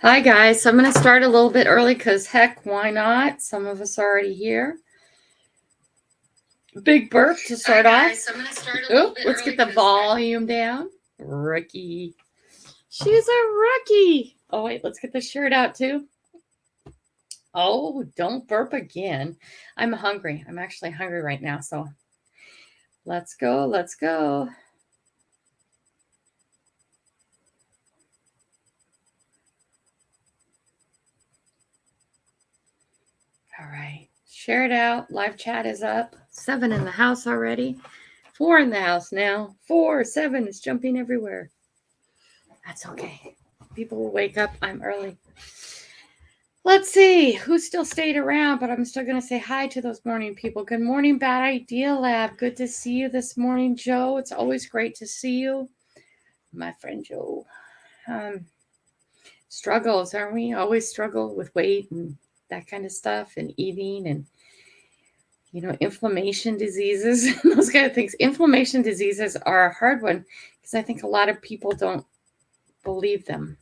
Hi, guys. So I'm going to start a little bit early because, heck, why not? Some of us are already here. Big burp to start off. So I'm going to start a little bit let's get the volume down. Rookie. She's a rookie. Oh, wait. Let's get the shirt out, too. Oh, don't burp again. I'm hungry. I'm actually hungry right now. So let's go. Let's go. All right. Share it out. Live chat is up. 7 in the house already. 4 in the house now. 4, 7 is jumping everywhere. That's okay. People will wake up. I'm early. Let's see who still stayed around, but I'm still going to say hi to those morning people. Good morning, Bad Idea Lab. Good to see you this morning, Joe. It's always great to see you. My friend Joe. Struggles, aren't we? Always struggle with weight and that kind of stuff and eating and inflammation diseases, those kind of things. Inflammation diseases are a hard one because I think a lot of people don't believe them.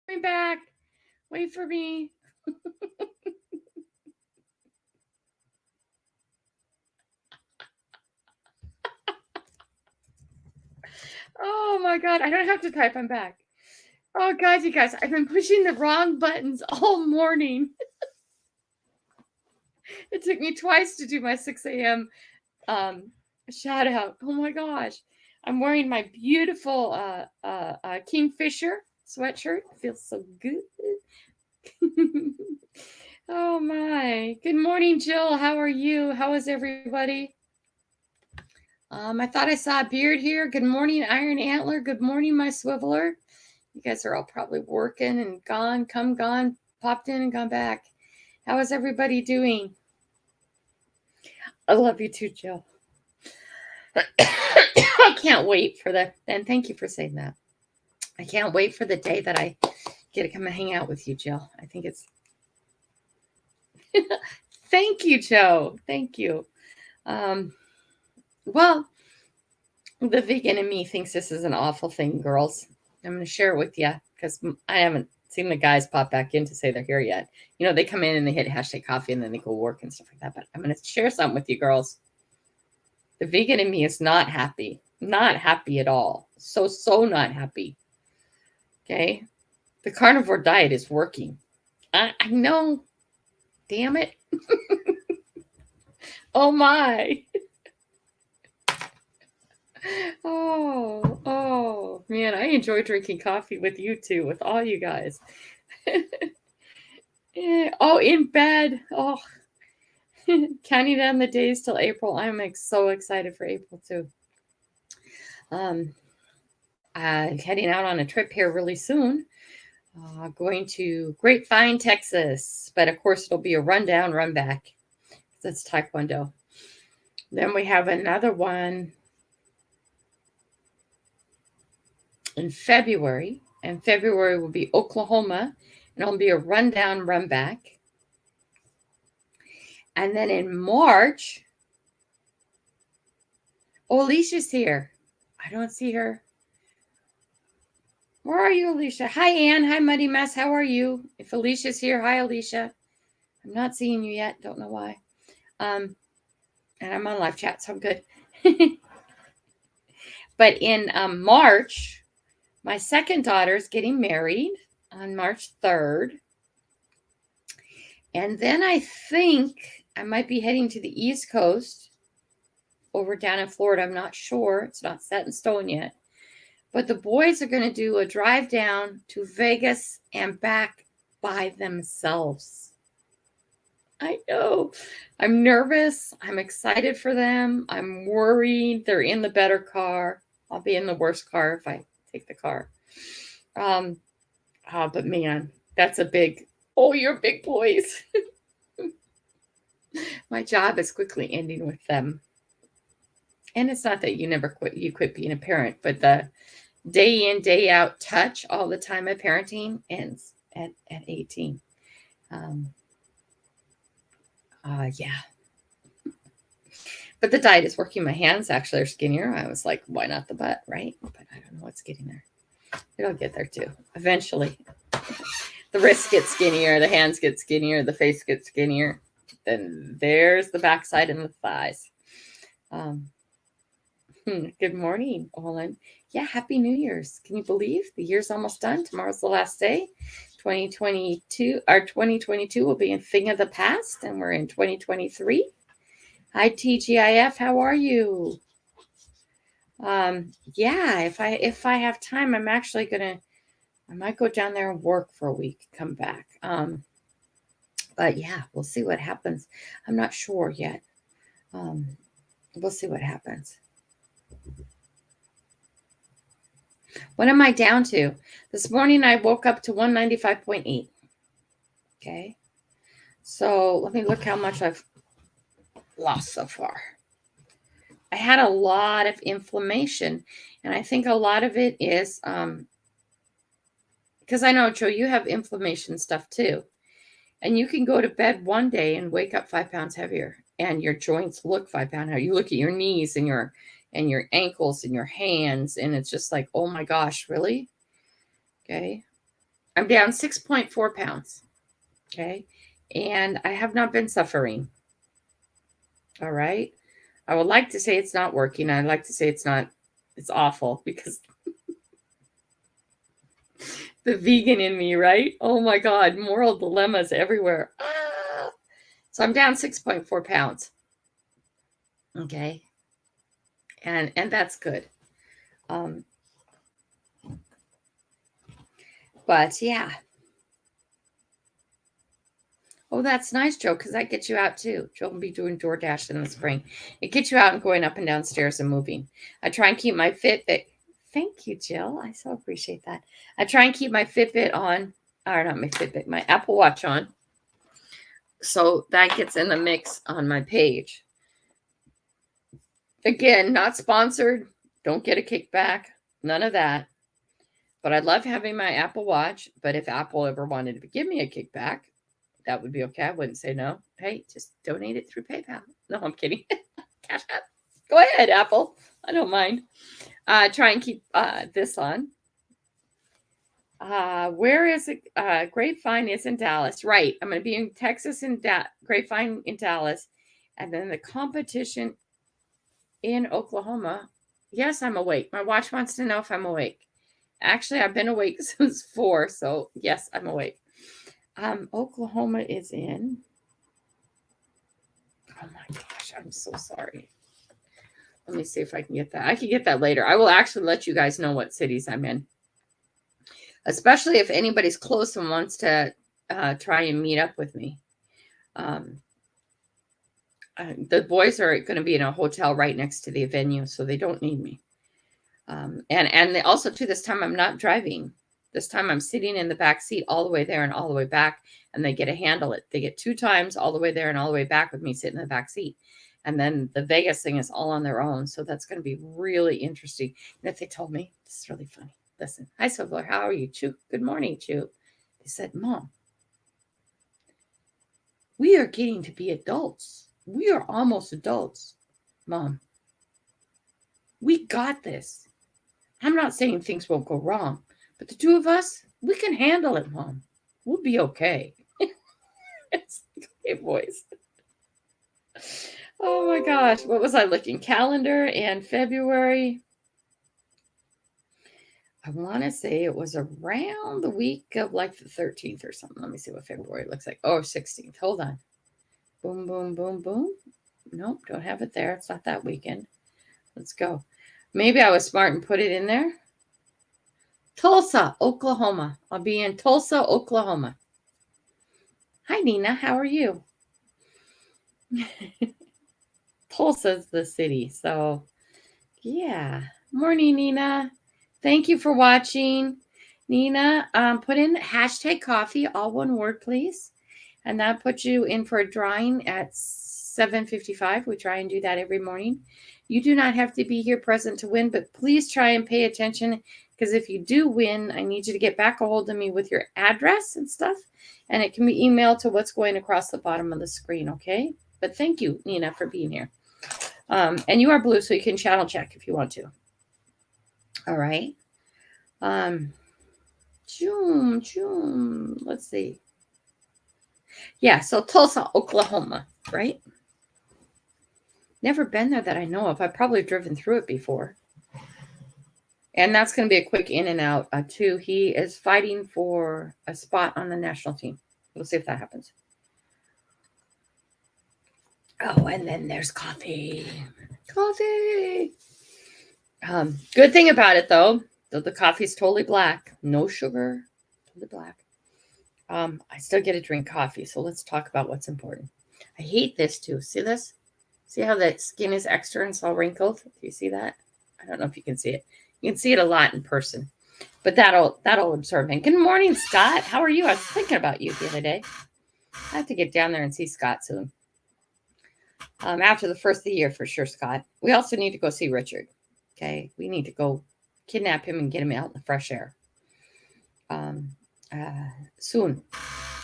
Coming back. Wait for me. Oh my God. I don't have to type. I'm back. Oh God, you guys, I've been pushing the wrong buttons all morning. It took me twice to do my 6 a.m. Shout out. Oh my gosh. I'm wearing my beautiful Kingfisher sweatshirt. It feels so good. Oh my. Good morning, Jill. How are you? How is everybody? I thought I saw a beard here. Good morning, Iron Antler. Good morning, my swiveler. You guys are all probably working and gone, popped in and gone back. How is everybody doing? I love you too, Jill. I can't wait for that. And thank you for saying that. I can't wait for the day that I get to come and hang out with you, Jill. I think it's... Thank you, Joe. Thank you. Well, the vegan in me thinks this is an awful thing, girls. I'm going to share it with you because I haven't seen the guys pop back in to say they're here yet. They come in and they hit #coffee and then they go work and stuff like that. But I'm going to share something with you, girls. The vegan in me is not happy. Not happy at all. So not happy. Okay? The carnivore diet is working. I know. Damn it. Oh my. Oh, man, I enjoy drinking coffee with you too, with all you guys. Oh, in bed. Oh, counting down the days till April. I'm so excited for April too. Heading out on a trip here really soon. Going to Grapevine, Texas. But of course, it'll be a rundown, run back. That's Taekwondo. Then we have another one in February. And February will be Oklahoma. And it'll be a rundown, run back. And then in March, Alicia's here. I don't see her. Where are you, Alicia? Hi, Anne. Hi, Muddy Mess. How are you? If Alicia's here, hi, Alicia. I'm not seeing you yet. Don't know why. And I'm on live chat, so I'm good. But in March, my second daughter's getting married on March 3rd. And then I think I might be heading to the East Coast over down in Florida. I'm not sure. It's not set in stone yet. But the boys are going to do a drive down to Vegas and back by themselves. I know. I'm nervous. I'm excited for them. I'm worried. They're in the better car. I'll be in the worst car if I take the car. But man, that's a big... Oh, you're big boys. My job is quickly ending with them. And it's not that you quit being a parent, but the day in, day out touch all the time of parenting ends at 18. Yeah. But the diet is working. My hands actually are skinnier. I was like, why not the butt, right? But I don't know what's getting there. It'll get there too. Eventually. The wrists get skinnier, the hands get skinnier, the face gets skinnier. Then there's the backside and the thighs. Good morning, Olin. Yeah, happy New Year's. Can you believe the year's almost done? Tomorrow's the last day. 2022, our 2022 will be a thing of the past, and we're in 2023. Hi, TGIF. How are you? Yeah, if I have time, I'm actually I might go down there and work for a week, come back. But yeah, we'll see what happens. I'm not sure yet. We'll see what happens. What am I down to? This morning I woke up to 195.8. Okay. So let me look how much I've lost so far. I had a lot of inflammation, and I think a lot of it is because I know, Joe, you have inflammation stuff too. And you can go to bed one day and wake up 5 pounds heavier, and your joints look 5 pounds heavier. You look at your knees and your ankles and your hands, and it's just like, oh my gosh, really? Okay. I'm down 6.4 pounds. Okay. And I have not been suffering. All right. I would like to say it's not working. I'd like to say it's awful, because the vegan in me, right? Oh my God, moral dilemmas everywhere. So I'm down 6.4 pounds. Okay. And that's good. But yeah. Oh, that's nice, Joe, because that gets you out too. Joe will be doing DoorDash in the spring. It gets you out and going up and down stairs and moving. I try and keep my Fitbit. Thank you, Jill. I so appreciate that. I try and keep my Fitbit on, or not my Fitbit, my Apple Watch on. So that gets in the mix on my page. Again, not sponsored. Don't get a kickback. None of that. But I love having my Apple Watch. But if Apple ever wanted to give me a kickback, that would be okay. I wouldn't say no. Hey, just donate it through PayPal. No, I'm kidding. Cash App. Go ahead, Apple. I don't mind. Try and keep this on. Where is it? Grapevine is in Dallas. Right. I'm going to be in Texas and Grapevine in Dallas. And then the competition in Oklahoma. Yes, I'm awake. My watch wants to know if I'm awake. Actually, I've been awake since 4. So yes, I'm awake. Oklahoma is in. Oh my gosh, I'm so sorry. Let me see if I can get that. I can get that later. I will actually let you guys know what cities I'm in. Especially if anybody's close and wants to try and meet up with me. The boys are going to be in a hotel right next to the venue, so they don't need me. And they also, too, this time I'm not driving. This time I'm sitting in the back seat all the way there and all the way back, and they get to handle it. They get 2 times all the way there and all the way back with me sitting in the back seat. And then the Vegas thing is all on their own. So that's going to be really interesting. And if they told me, this is really funny. Listen, hi, Silver. How are you, Chu? Good morning, Chu. They said, Mom, we are getting to be adults. We are almost adults. Mom, we got this. I'm not saying things won't go wrong, but the 2 of us, we can handle it, Mom. We'll be okay. It's okay, boys. Oh my gosh. What was I looking? Calendar and February. I want to say it was around the week of like the 13th or something. Let me see what February looks like. Oh, 16th. Hold on. Boom, boom, boom, boom. Nope, don't have it there. It's not that weekend. Let's go. Maybe I was smart and put it in there. Tulsa, Oklahoma. I'll be in Tulsa, Oklahoma. Hi, Nina. How are you? Tulsa's the city. So, yeah. Morning, Nina. Thank you for watching. Nina, put in hashtag coffee, all one word, please. And that puts you in for a drawing at 7:55. We try and do that every morning. You do not have to be here present to win, but please try and pay attention, because if you do win, I need you to get back a hold of me with your address and stuff, and it can be emailed to what's going across the bottom of the screen, okay? But thank you, Nina, for being here. And you are blue, so you can channel check if you want to. All right. Let's see. Yeah, so Tulsa, Oklahoma, right? Never been there that I know of. I've probably driven through it before. And that's going to be a quick in and out, too. He is fighting for a spot on the national team. We'll see if that happens. Oh, and then there's coffee. Coffee. Good thing about it, though, the coffee's totally black. No sugar. Totally black. I still get to drink coffee, so let's talk about what's important. I hate this, too. See this? See how the skin is extra and it's all wrinkled? Do you see that? I don't know if you can see it. You can see it a lot in person, but that'll absorb me. Good morning, Scott. How are you? I was thinking about you the other day. I have to get down there and see Scott soon. After the first of the year, for sure, Scott. We also need to go see Richard. Okay, we need to go kidnap him and get him out in the fresh air. Soon.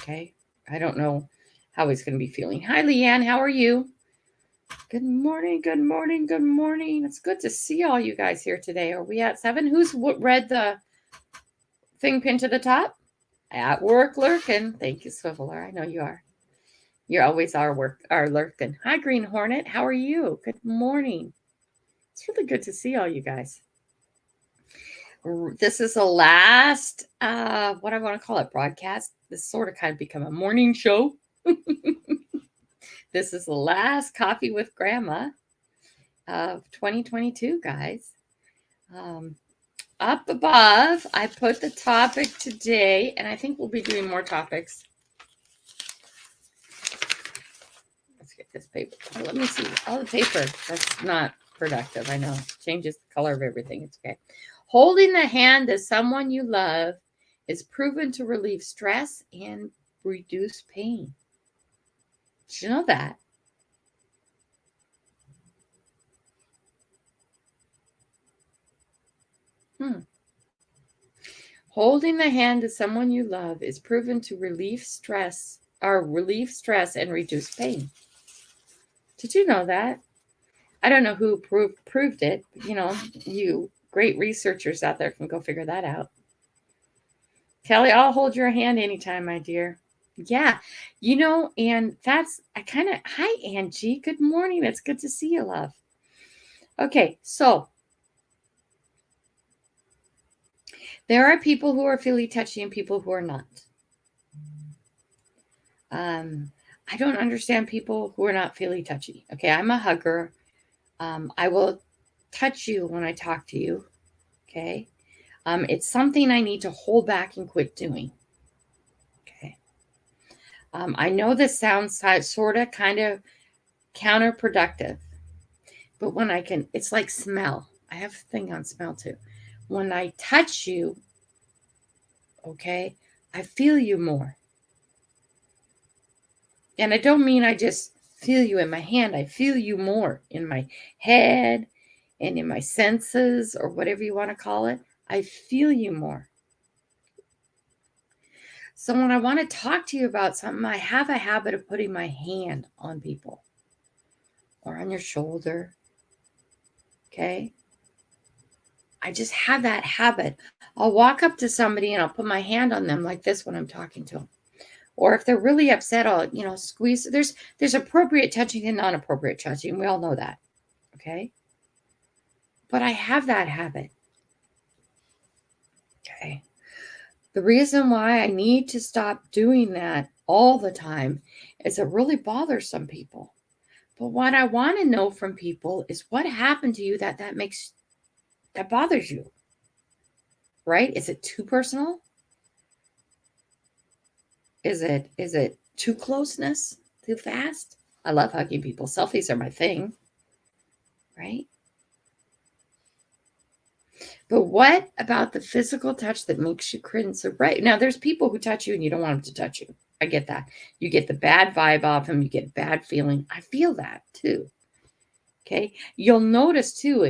Okay, I don't know how he's going to be feeling. Hi, Leanne. How are you? Good morning, good morning, good morning. It's good to see all you guys here today. Are we at 7? Who's read the thing pinned to the top? At work lurking. Thank you, Swiveler. I know you are. You're always our lurking. Hi, Green Hornet. How are you? Good morning. It's really good to see all you guys. This is the last, what I want to call it, broadcast. This sort of kind of become a morning show. This is the last Coffee with Grandma of 2022, guys. Up above, I put the topic today, and I think we'll be doing more topics. Let's get this paper. Oh, let me see. Oh, the paper. That's not productive. I know. Changes the color of everything. It's okay. Holding the hand of someone you love is proven to relieve stress and reduce pain. Did you know that? Holding the hand of someone you love is proven to relieve stress and reduce pain. Did you know that? I don't know who proved it. But, you great researchers out there can go figure that out. Kelly, I'll hold your hand anytime, my dear. Yeah, and that's, hi, Angie. Good morning. It's good to see you, love. Okay, so there are people who are feely touchy and people who are not. I don't understand people who are not feely touchy. Okay, I'm a hugger. I will touch you when I talk to you. Okay, it's something I need to hold back and quit doing. Okay. I know this sounds sort of kind of counterproductive, but when it's like smell. I have a thing on smell too. When I touch you, okay, I feel you more. And I don't mean I just feel you in my hand. I feel you more in my head and in my senses, or whatever you want to call it. I feel you more. So when I want to talk to you about something, I have a habit of putting my hand on people or on your shoulder. Okay. I just have that habit. I'll walk up to somebody and I'll put my hand on them like this when I'm talking to them. Or if they're really upset, I'll, squeeze. There's appropriate touching and non-appropriate touching. We all know that. Okay. But I have that habit. Okay. The reason why I need to stop doing that all the time is it really bothers some people. But what I want to know from people is what happened to you that bothers you. Right? Is it too personal? Is it too closeness? Too fast? I love hugging people. Selfies are my thing. Right? But what about the physical touch that makes you cringe? So right now, there's people who touch you and you don't want them to touch you. I get that. You get the bad vibe off them. You get bad feeling. I feel that too. Okay. You'll notice too,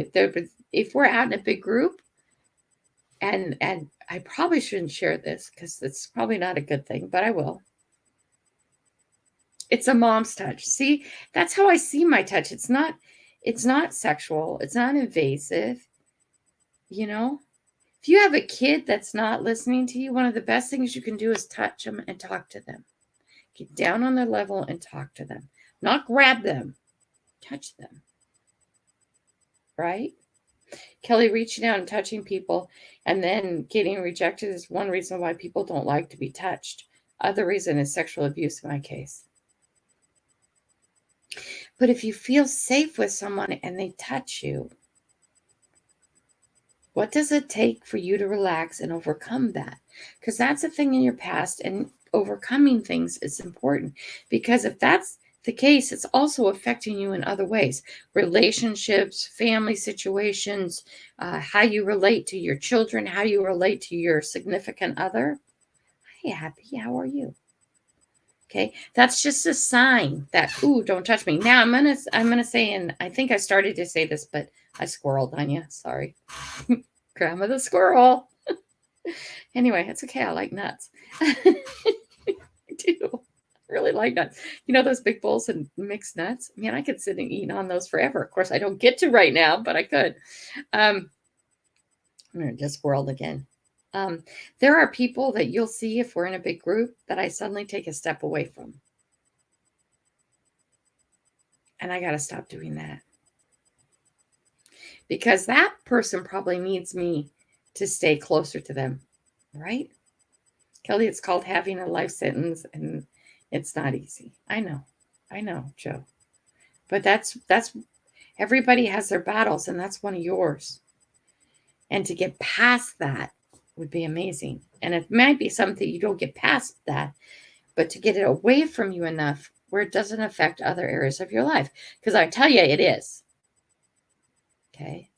if we're out in a big group, and I probably shouldn't share this because it's probably not a good thing, but I will. It's a mom's touch. See, that's how I see my touch. It's not sexual. It's not invasive. You know, if you have a kid that's not listening to you, one of the best things you can do is touch them and talk to them. Get down on their level and talk to them. Not grab them, touch them. Right? Kelly, reaching out and touching people and then getting rejected is one reason why people don't like to be touched. Other reason is sexual abuse in my case. But if you feel safe with someone and they touch you, what does it take for you to relax and overcome that? Because that's a thing in your past, and overcoming things is important. Because if that's the case, it's also affecting you in other ways. Relationships, family situations, how you relate to your children, how you relate to your significant other. Hey, Happy, how are you? Okay, that's just a sign that, ooh, don't touch me. Now I'm gonna say, and I think I started to say this, but I squirreled on you. Sorry. Grandma the squirrel. Anyway, it's okay. I like nuts. I do. I really like nuts. You know those big bowls of mixed nuts? Man, I could sit and eat on those forever. Of course, I don't get to right now, but I could. I'm gonna just squirreled again. There are people that you'll see if we're in a big group that I suddenly take a step away from. And I got to stop doing that. Because that person probably needs me to stay closer to them, right? Kelly, it's called having a life sentence, and it's not easy. I know, Joe. But that's everybody has their battles, and that's one of yours. And to get past that would be amazing. And it might be something you don't get past that, but to get it away from you enough where it doesn't affect other areas of your life. Because I tell you, it is. Okay.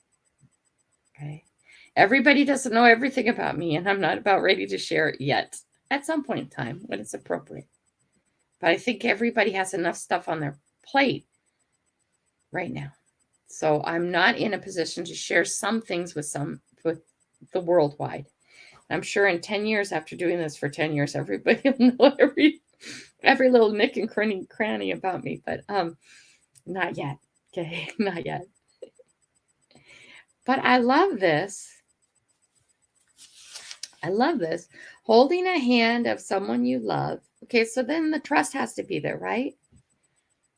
Everybody doesn't know everything about me, and I'm not about ready to share it yet. At some point in time when it's appropriate. But I think everybody has enough stuff on their plate right now. So I'm not in a position to share some things with the worldwide. I'm sure in 10 years, after doing this for 10 years, everybody will know every little nick and cranny about me, but not yet. Okay, not yet. But I love this. Holding a hand of someone you love. Okay, so then the trust has to be there, right?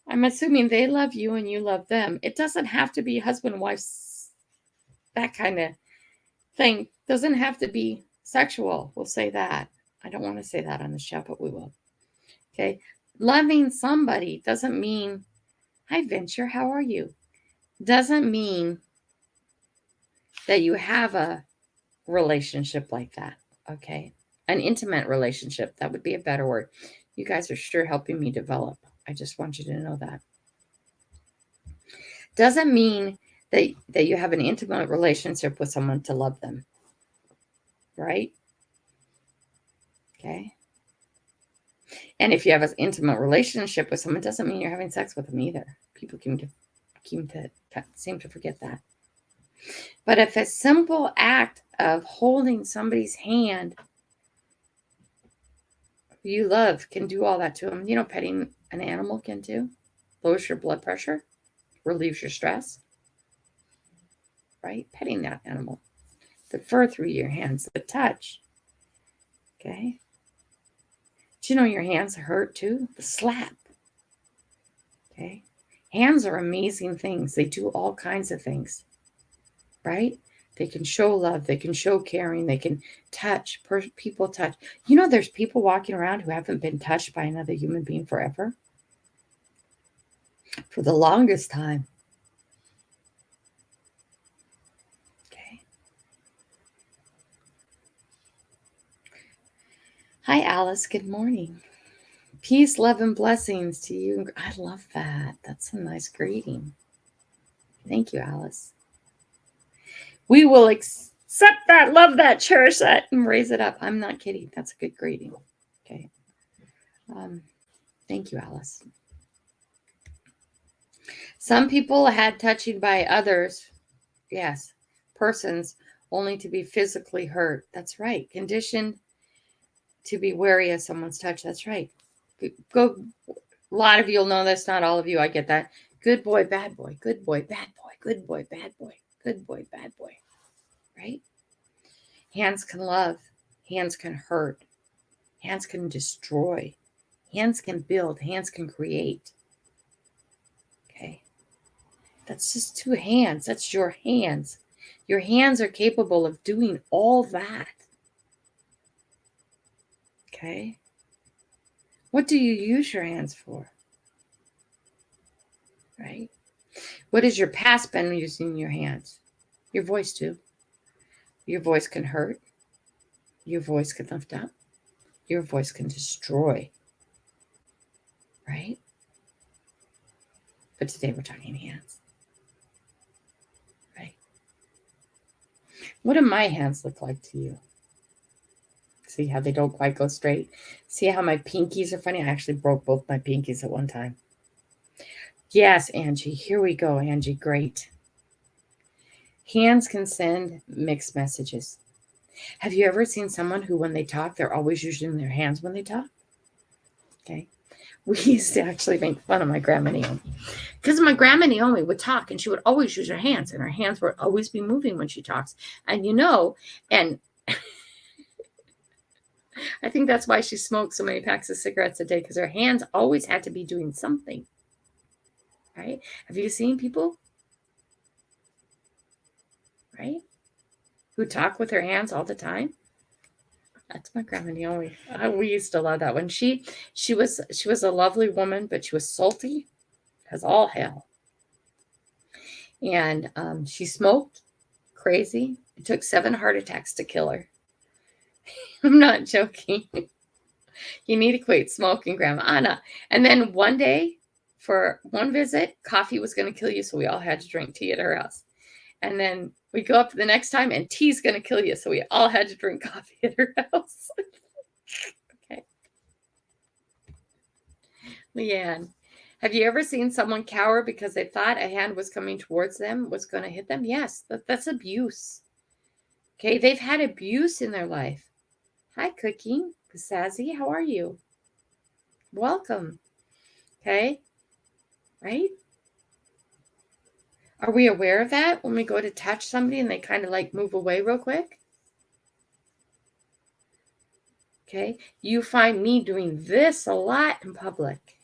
I'm assuming they love you and you love them. It doesn't have to be husband, wife, that kind of thing. Doesn't have to be sexual. We'll say that. I don't want to say that on the show, but we will. Okay. Loving somebody doesn't mean, hi, Venture, how are you? Doesn't mean that you have a relationship like that. Okay. An intimate relationship. That would be a better word. You guys are sure helping me develop. I just want you to know that. Doesn't mean that you have an intimate relationship with someone to love them. Right? Okay. And if you have an intimate relationship with someone, doesn't mean you're having sex with them either. People seem to forget that. But if a simple act of holding somebody's hand you love can do all that to them, petting an animal can too. Lowers your blood pressure, relieves your stress, right? Petting that animal. The fur through your hands, the touch. Okay. Do you know your hands hurt too? The slap. Okay. Hands are amazing things. They do all kinds of things, right? They can show love. They can show caring. They can touch. People touch. There's people walking around who haven't been touched by another human being forever. For the longest time. Okay. Hi, Alice. Good morning. Peace, love, and blessings to you. I love that. That's a nice greeting. Thank you, Alice. We will accept that, love that, cherish that, and raise it up. I'm not kidding. That's a good greeting. Okay. Thank you, Alice. Some people had touching by others, yes, persons, only to be physically hurt. That's right. Conditioned to be wary of someone's touch. That's right. Go. A lot of you'll know this, not all of you. I get that. Good boy, bad boy. Good boy, bad boy. Good boy, bad boy. Good boy, bad boy. Right? Hands can love. Hands can hurt. Hands can destroy. Hands can build. Hands can create. Okay? That's just two hands. That's your hands. Your hands are capable of doing all that. Okay? What do you use your hands for? Right? What has your past been using your hands? Your voice too. Your voice can hurt. Your voice can lift up. Your voice can destroy. Right? But today we're talking hands. Right? What do my hands look like to you? See how they don't quite go straight? See how my pinkies are funny? I actually broke both my pinkies at one time. Yes, Angie. Here we go, Angie. Great. Hands can send mixed messages. Have you ever seen someone who, when they talk, they're always using their hands when they talk? Okay. We used to actually make fun of my grandma Naomi. Because my grandma Naomi would talk and she would always use her hands. And her hands would always be moving when she talks. And and I think that's why she smoked so many packs of cigarettes a day. Because her hands always had to be doing something. Right? Have you seen people? Right? Who talk with her hands all the time? That's my grandma Naomi. We used to love that one. She was a lovely woman, but she was salty as all hell. And she smoked crazy. It took 7 heart attacks to kill her. I'm not joking. You need to quit smoking, Grandma Anna. And then one day, for one visit, coffee was going to kill you, so we all had to drink tea at her house. And then we go up the next time, and tea's going to kill you, so we all had to drink coffee at her house. Okay. Leanne, have you ever seen someone cower because they thought a hand was coming towards them, was going to hit them? Yes, that's abuse. Okay, they've had abuse in their life. Hi, Cooking. Sassy, how are you? Welcome. Okay, right? Are we aware of that when we go to touch somebody and they kind of like move away real quick? Okay, you find me doing this a lot in public.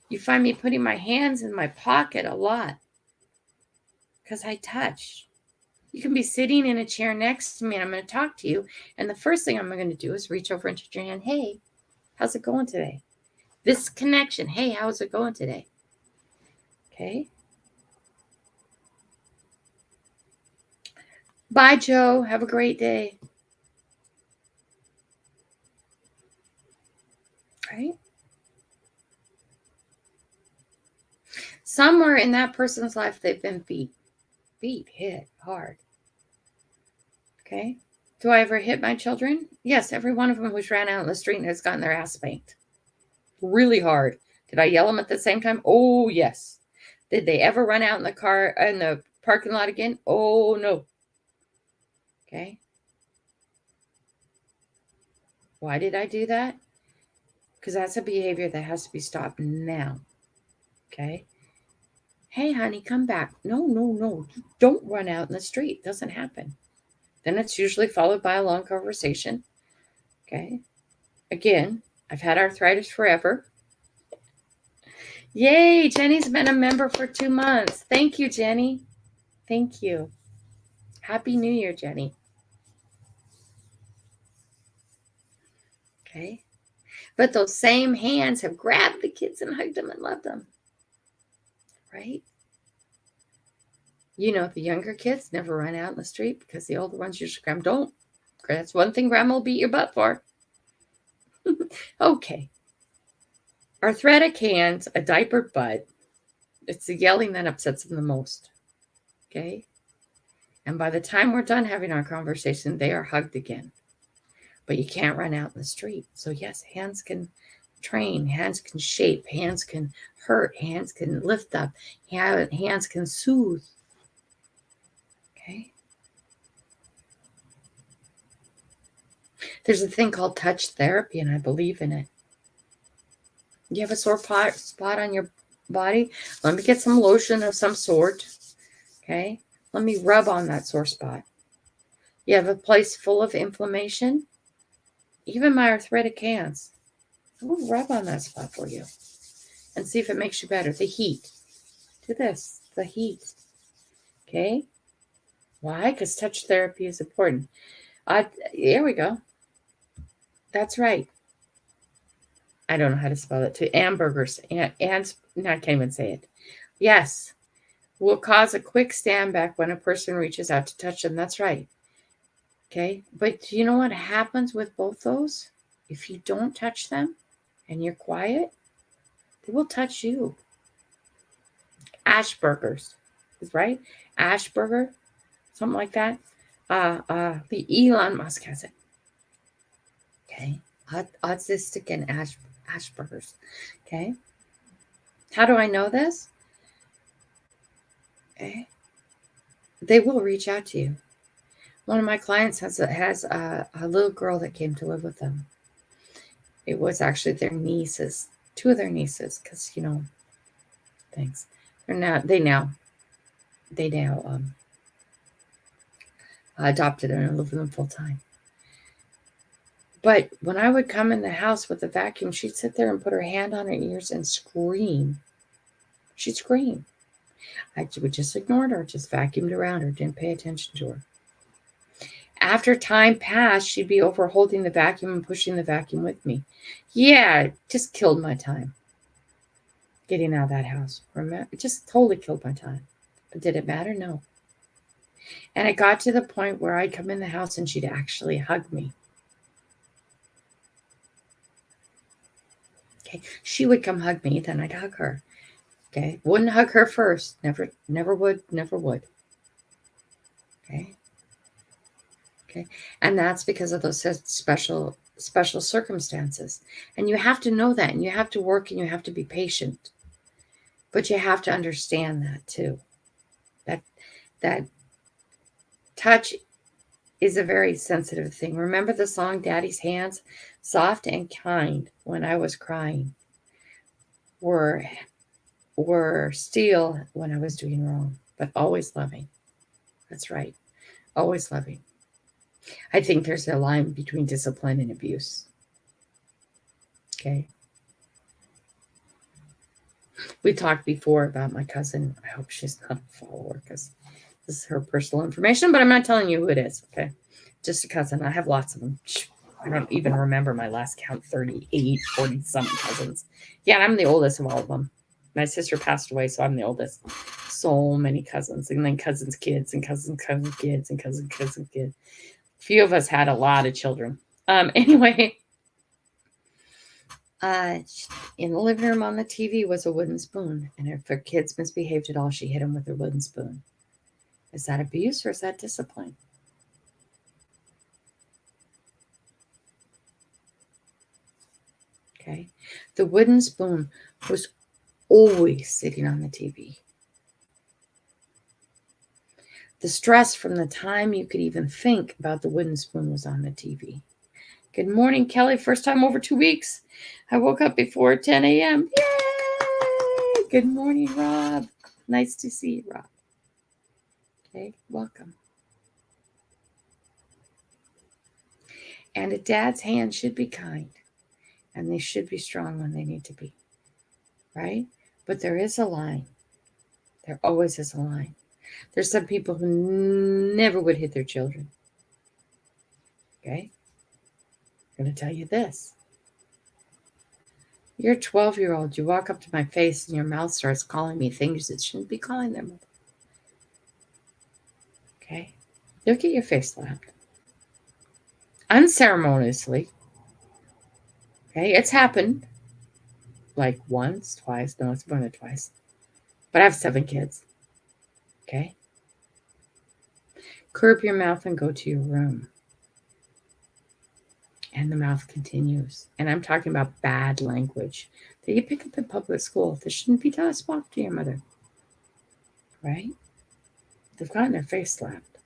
You find me putting my hands in my pocket a lot because I touch. You can be sitting in a chair next to me and I'm going to talk to you. And the first thing I'm going to do is reach over and touch your hand. Hey, how's it going today? This connection. Hey, how's it going today? Okay. Bye, Joe. Have a great day. Right? Somewhere in that person's life, they've been hit hard. Okay. Do I ever hit my children? Yes, every one of them who's ran out in the street and has gotten their ass spanked. Really hard. Did I yell them at the same time? Oh, yes. Did they ever run out in the parking lot again? Oh, no. Okay. Why did I do that? Because that's a behavior that has to be stopped now. Okay. Hey, honey, come back. No. Don't run out in the street. It doesn't happen. Then it's usually followed by a long conversation. Okay. Again, I've had arthritis forever. Yay, Jenny's been a member for 2 months. Thank you, Jenny. Thank you. Happy New Year, Jenny. Okay. But those same hands have grabbed the kids and hugged them and loved them. Right? The younger kids never run out in the street because the older ones usually grab them. Don't. That's one thing Grandma will beat your butt for. Okay. Arthritic hands, a diapered butt. It's the yelling that upsets them the most. Okay? And by the time we're done having our conversation, they are hugged again. but you can't run out in the street. So yes, hands can train, hands can shape, hands can hurt, hands can lift up, hands can soothe. Okay. There's a thing called touch therapy, and I believe in it. You have a sore spot on your body? Let me get some lotion of some sort. Okay. Let me rub on that sore spot. You have a place full of inflammation? Even my arthritic hands. We'll rub on that spot for you and see if it makes you better. The heat. Do this. The heat. Okay. Why? Because touch therapy is important. Here we go. That's right. I don't know how to spell it too. Hamburgers. And no, I can't even say it. Yes. Will cause a quick stand back when a person reaches out to touch them. That's right. Okay. But do you know what happens with both those? If you don't touch them and you're quiet, they will touch you. Ashburgers. Is right? Ashburger. Something like that. The Elon Musk has it. Okay. Autistic and Asperger's. Okay. How do I know this? Okay. They will reach out to you. One of my clients has a little girl that came to live with them. It was actually their nieces, two of their nieces, because things. They now adopted her and live with them full time. But when I would come in the house with the vacuum, she'd sit there and put her hand on her ears and scream. She'd scream. I would just ignore her, just vacuumed around her, didn't pay attention to her. After time passed, she'd be over holding the vacuum and pushing the vacuum with me. Yeah, it just killed my time getting out of that house. It just totally killed my time. But did it matter? No. And it got to the point where I'd come in the house and she'd actually hug me. Okay. She would come hug me, then I'd hug her. Okay. Wouldn't hug her first. Never would. Okay. Okay. And that's because of those special circumstances. And you have to know that, and you have to work, and you have to be patient. But you have to understand that too. That touch is a very sensitive thing. Remember the song Daddy's Hands? Soft and kind when I was crying. Were steel when I was doing wrong, but always loving. That's right. Always loving. I think there's a line between discipline and abuse. Okay. We talked before about my cousin. I hope she's not a follower because this is her personal information, but I'm not telling you who it is. Okay. Just a cousin. I have lots of them. I don't even remember my last count, 38, 40 something cousins. Yeah, I'm the oldest of all of them. My sister passed away, so I'm the oldest. So many cousins, and then cousins' kids, and cousins' kids, and cousins' kids. A few of us had a lot of children. Anyway, in the living room on the TV was a wooden spoon, and if her kids misbehaved at all, she hit them with her wooden spoon. Is that abuse or is that discipline? Okay. The wooden spoon was always sitting on the TV. The stress from the time you could even think about the wooden spoon was on the TV. Good morning, Kelly. First time over 2 weeks. I woke up before 10 a.m. Yay! Good morning, Rob. Nice to see you, Rob. Okay, welcome. And a dad's hand should be kind. And they should be strong when they need to be. Right? But there is a line. There always is a line. There's some people who never would hit their children. Okay? I'm going to tell you this. You're a 12-year-old. You walk up to my face and your mouth starts calling me things it shouldn't be calling them. Okay? You'll get your face slapped. Unceremoniously. Okay? It's happened. Like once, twice. No, it's more than twice. But I have 7 kids. Okay? Curb your mouth and go to your room. And the mouth continues. And I'm talking about bad language that you pick up in public school. This shouldn't be taught. Talk to your mother. Right? They've gotten their face slapped.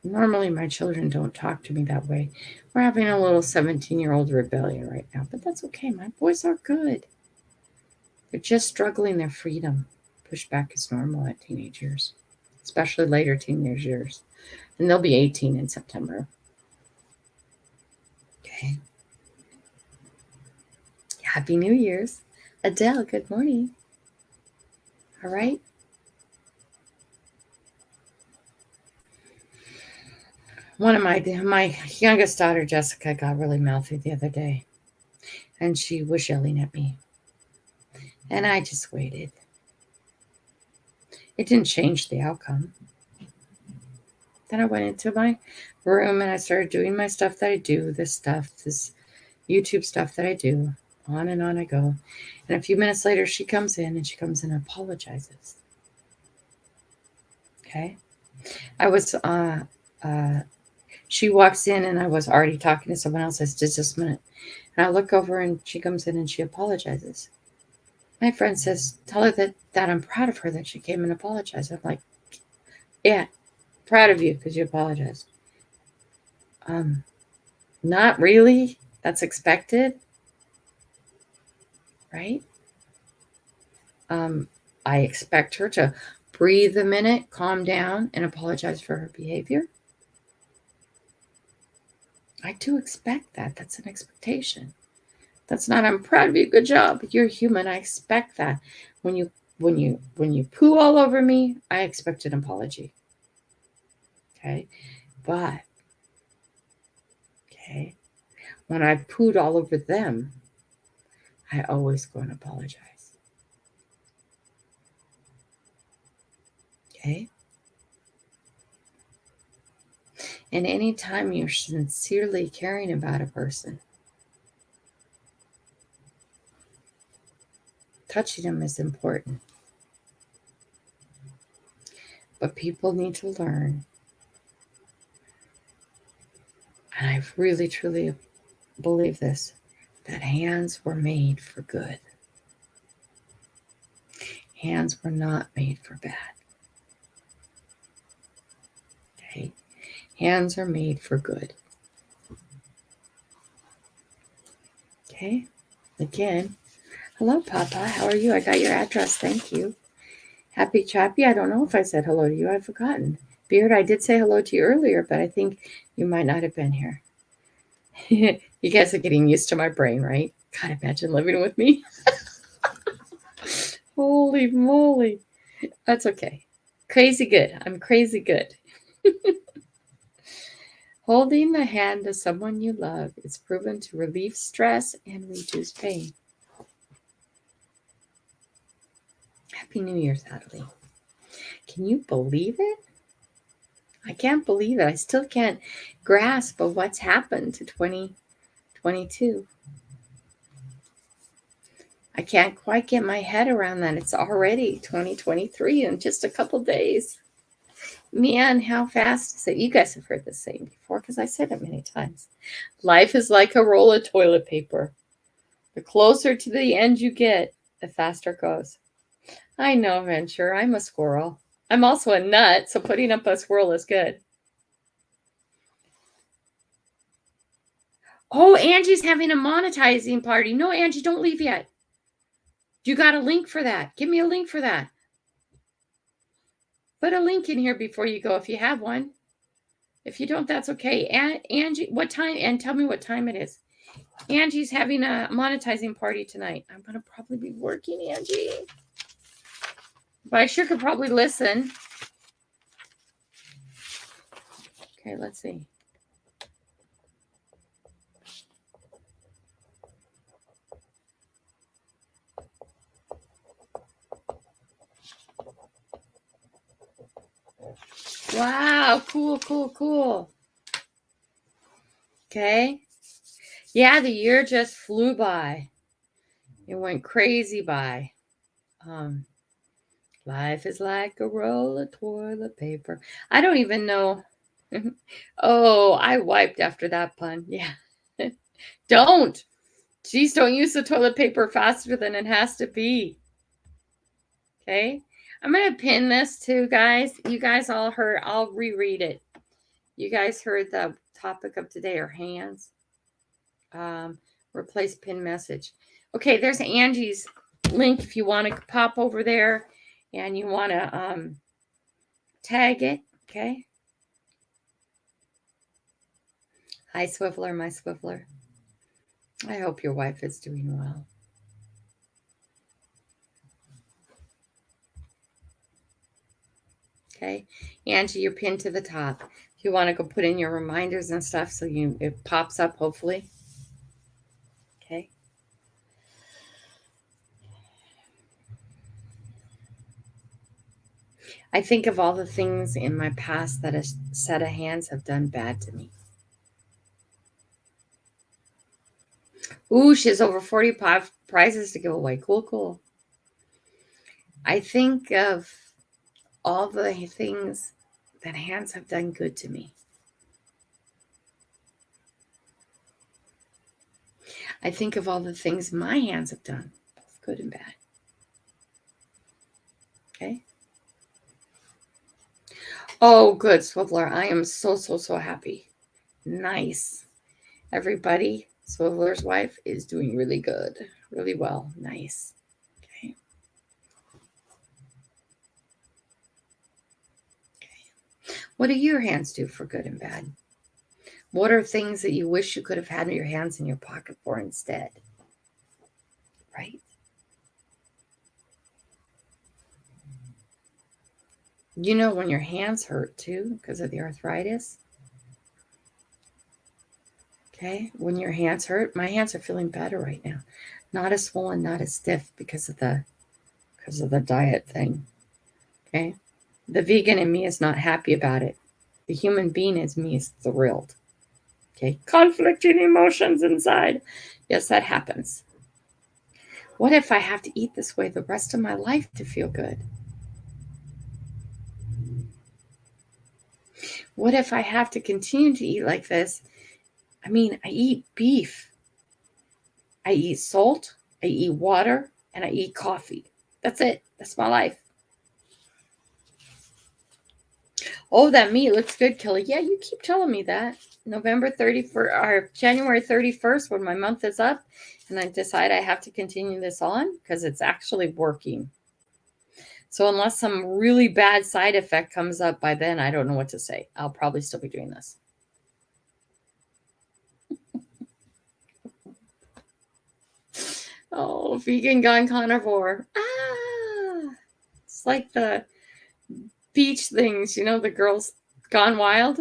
Normally, my children don't talk to me that way. We're having a little 17-year-old rebellion right now, but that's okay. My boys are good. They're just struggling their freedom. Pushback is normal at teenage years, especially later teenage years. And they'll be 18 in September. Okay. Happy New Year's. Adele, good morning. All right. One of my youngest daughter, Jessica, got really mouthy the other day. And she was yelling at me. And I just waited. It didn't change the outcome. Then I went into my room and I started doing my stuff that I do, this YouTube stuff that I do. On and on I go. And a few minutes later, she comes in and apologizes. Okay. She walks in and I was already talking to someone else. I said, just a minute. And I look over and she comes in and she apologizes. My friend says, tell her that I'm proud of her that she came and apologized. I'm like, yeah, proud of you because you apologized. Not really. That's expected. Right? I expect her to breathe a minute, calm down, and apologize for her behavior. I do expect that. That's an expectation. That's not, I'm proud of you, good job. You're human. I expect that. When you poo all over me, I expect an apology. Okay? But when I pooed all over them, I always go and apologize. Okay? And anytime you're sincerely caring about a person, touching them is important. But people need to learn, and I really, truly believe this, that hands were made for good. Hands were not made for bad. Okay? Hands are made for good. Okay? Again, hello, Papa. How are you? I got your address. Thank you. Happy Chappy. I don't know if I said hello to you. I've forgotten. Beard, I did say hello to you earlier, but I think you might not have been here. You guys are getting used to my brain, right? God, imagine living with me. Holy moly. That's okay. Crazy good. I'm crazy good. Holding the hand of someone you love is proven to relieve stress and reduce pain. Happy New Year's, Natalie. Can you believe it? I can't believe it. I still can't grasp of what's happened to 2022. I can't quite get my head around that. It's already 2023 in just a couple days. Man, how fast is it? You guys have heard this saying before because I said it many times. Life is like a roll of toilet paper. The closer to the end you get, the faster it goes. I know, Venture. I'm a squirrel. I'm also a nut, so putting up a squirrel is good. Oh, Angie's having a monetizing party. No, Angie, don't leave yet. You got a link for that. Give me a link for that. Put a link in here before you go if you have one. If you don't, that's okay. And Angie, what time? And tell me what time it is. Angie's having a monetizing party tonight. I'm going to probably be working, Angie. But I sure could probably listen. Okay, let's see. Wow, cool. Okay. Yeah, the year just flew by. It went crazy by. Life is like a roll of toilet paper. I don't even know. Oh, I wiped after that pun. Yeah. Don't. Jeez, don't use the toilet paper faster than it has to be. Okay. I'm going to pin this too, guys. You guys all heard, I'll reread it. You guys heard the topic of today are hands. Replace pin message. Okay, there's Angie's link if you want to pop over there and you want to tag it. Okay. Hi, Swiveler, my Swiveler. I hope your wife is doing well. Okay, Angie, you're pinned to the top. If you want to go put in your reminders and stuff so it pops up, hopefully. Okay. I think of all the things in my past that a set of hands have done bad to me. Ooh, she has over 45 prizes to give away. Cool, cool. I think of all the things that hands have done good to me. I think of all the things my hands have done, both good and bad. Okay. Oh, good, Swiveler. I am so happy. Nice. Everybody, Swiveler's wife is doing really good. Really well. Nice. Okay. What do your hands do for good and bad? What are things that you wish you could have had your hands in your pocket for instead? Right? You know when your hands hurt too because of the arthritis? Okay, when your hands hurt, my hands are feeling better right now. Not as swollen, not as stiff because of the diet thing. Okay? The vegan in me is not happy about it. The human being in me is thrilled. Okay? Conflicting emotions inside. Yes, that happens. What if I have to eat this way the rest of my life to feel good? What if I have to continue to eat like this? I mean, I eat beef. I eat salt. I eat water. And I eat coffee. That's it. That's my life. Oh, that meat looks good, Kelly. Yeah, you keep telling me that. November 31st or January 31st, when my month is up, and I decide I have to continue this on because it's actually working. So unless some really bad side effect comes up by then, I don't know what to say. I'll probably still be doing this. Oh, vegan gone carnivore. Ah, it's like the beach things, the girls gone wild.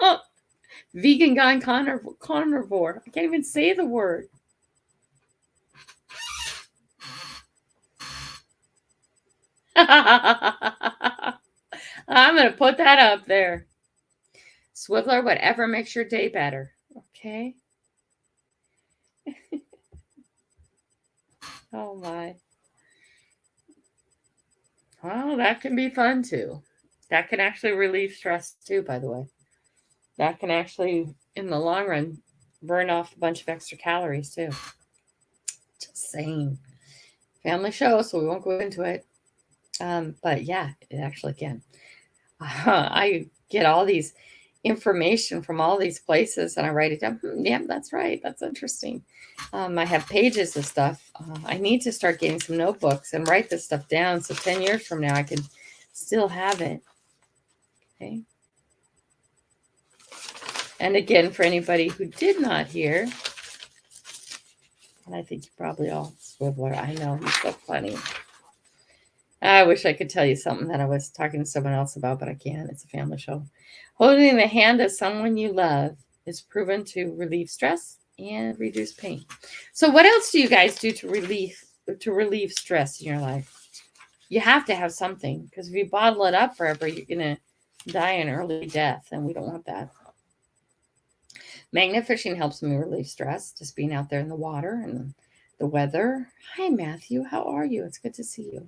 Oh, vegan gone carnivore. I can't even say the word. I'm going to put that up there. Swiveler, whatever makes your day better. Okay. Oh, my. Well, that can be fun, too. That can actually relieve stress, too, by the way. That can actually, in the long run, burn off a bunch of extra calories, too. Just saying. Family show, so we won't go into it. But yeah, it actually can. I get all these information from all these places and I write it down. Yeah, that's right. That's interesting. I have pages of stuff. I need to start getting some notebooks and write this stuff down so 10 years from now I can still have it. Okay. And again, for anybody who did not hear, and I think you probably all Swiveler. I know, he's so funny. I wish I could tell you something that I was talking to someone else about, but I can't. It's a family show. Holding the hand of someone you love is proven to relieve stress and reduce pain. So what else do you guys do to relieve stress in your life? You have to have something, because if you bottle it up forever, you're going to die an early death, and we don't want that. Magnet fishing helps me relieve stress, just being out there in the water and the weather. Hi, Matthew. How are you? It's good to see you.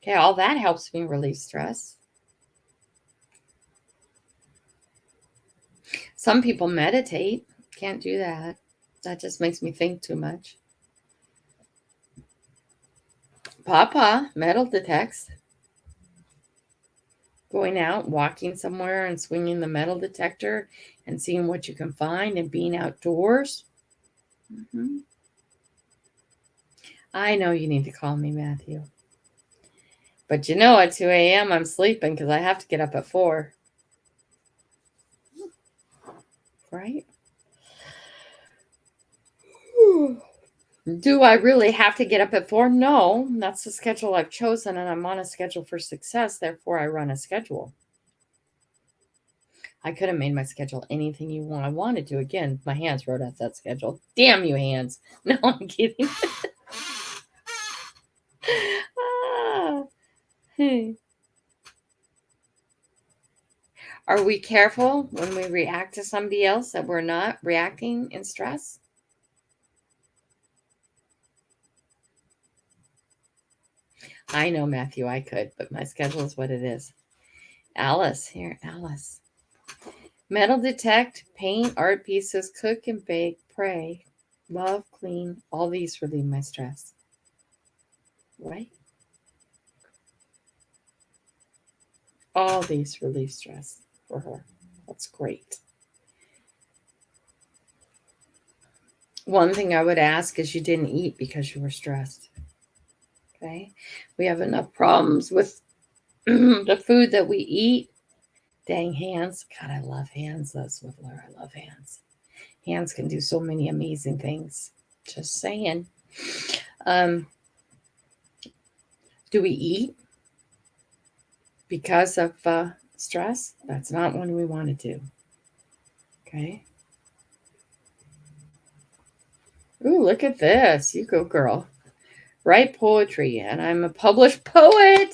Okay, all that helps me relieve stress. Some people meditate. Can't do that. That just makes me think too much. Papa, metal detects. Going out, walking somewhere and swinging the metal detector and seeing what you can find and being outdoors. Mm-hmm. I know you need to call me, Matthew. But at 2 a.m. I'm sleeping because I have to get up at 4. Right? Do I really have to get up at 4? No, that's the schedule I've chosen, and I'm on a schedule for success. Therefore, I run a schedule. I could have made my schedule anything I wanted to. Again, my hands wrote out that schedule. Damn you, hands. No, I'm kidding. Hey. Are we careful when we react to somebody else that we're not reacting in stress? I know, Matthew, I could, but my schedule is what it is. Alice, here, Alice. Metal detect, paint, art pieces, cook and bake, pray, love, clean. All these relieve my stress. Right? All these relieve stress for her. That's great. One thing I would ask is you didn't eat because you were stressed. Okay? We have enough problems with the food that we eat. Dang hands. God, I love hands, though, Swiveler. I love hands. Hands can do so many amazing things. Just saying. Do we eat because of stress? That's not what we want to do. Okay. Ooh, look at this. You go, girl. Write poetry, and I'm a published poet.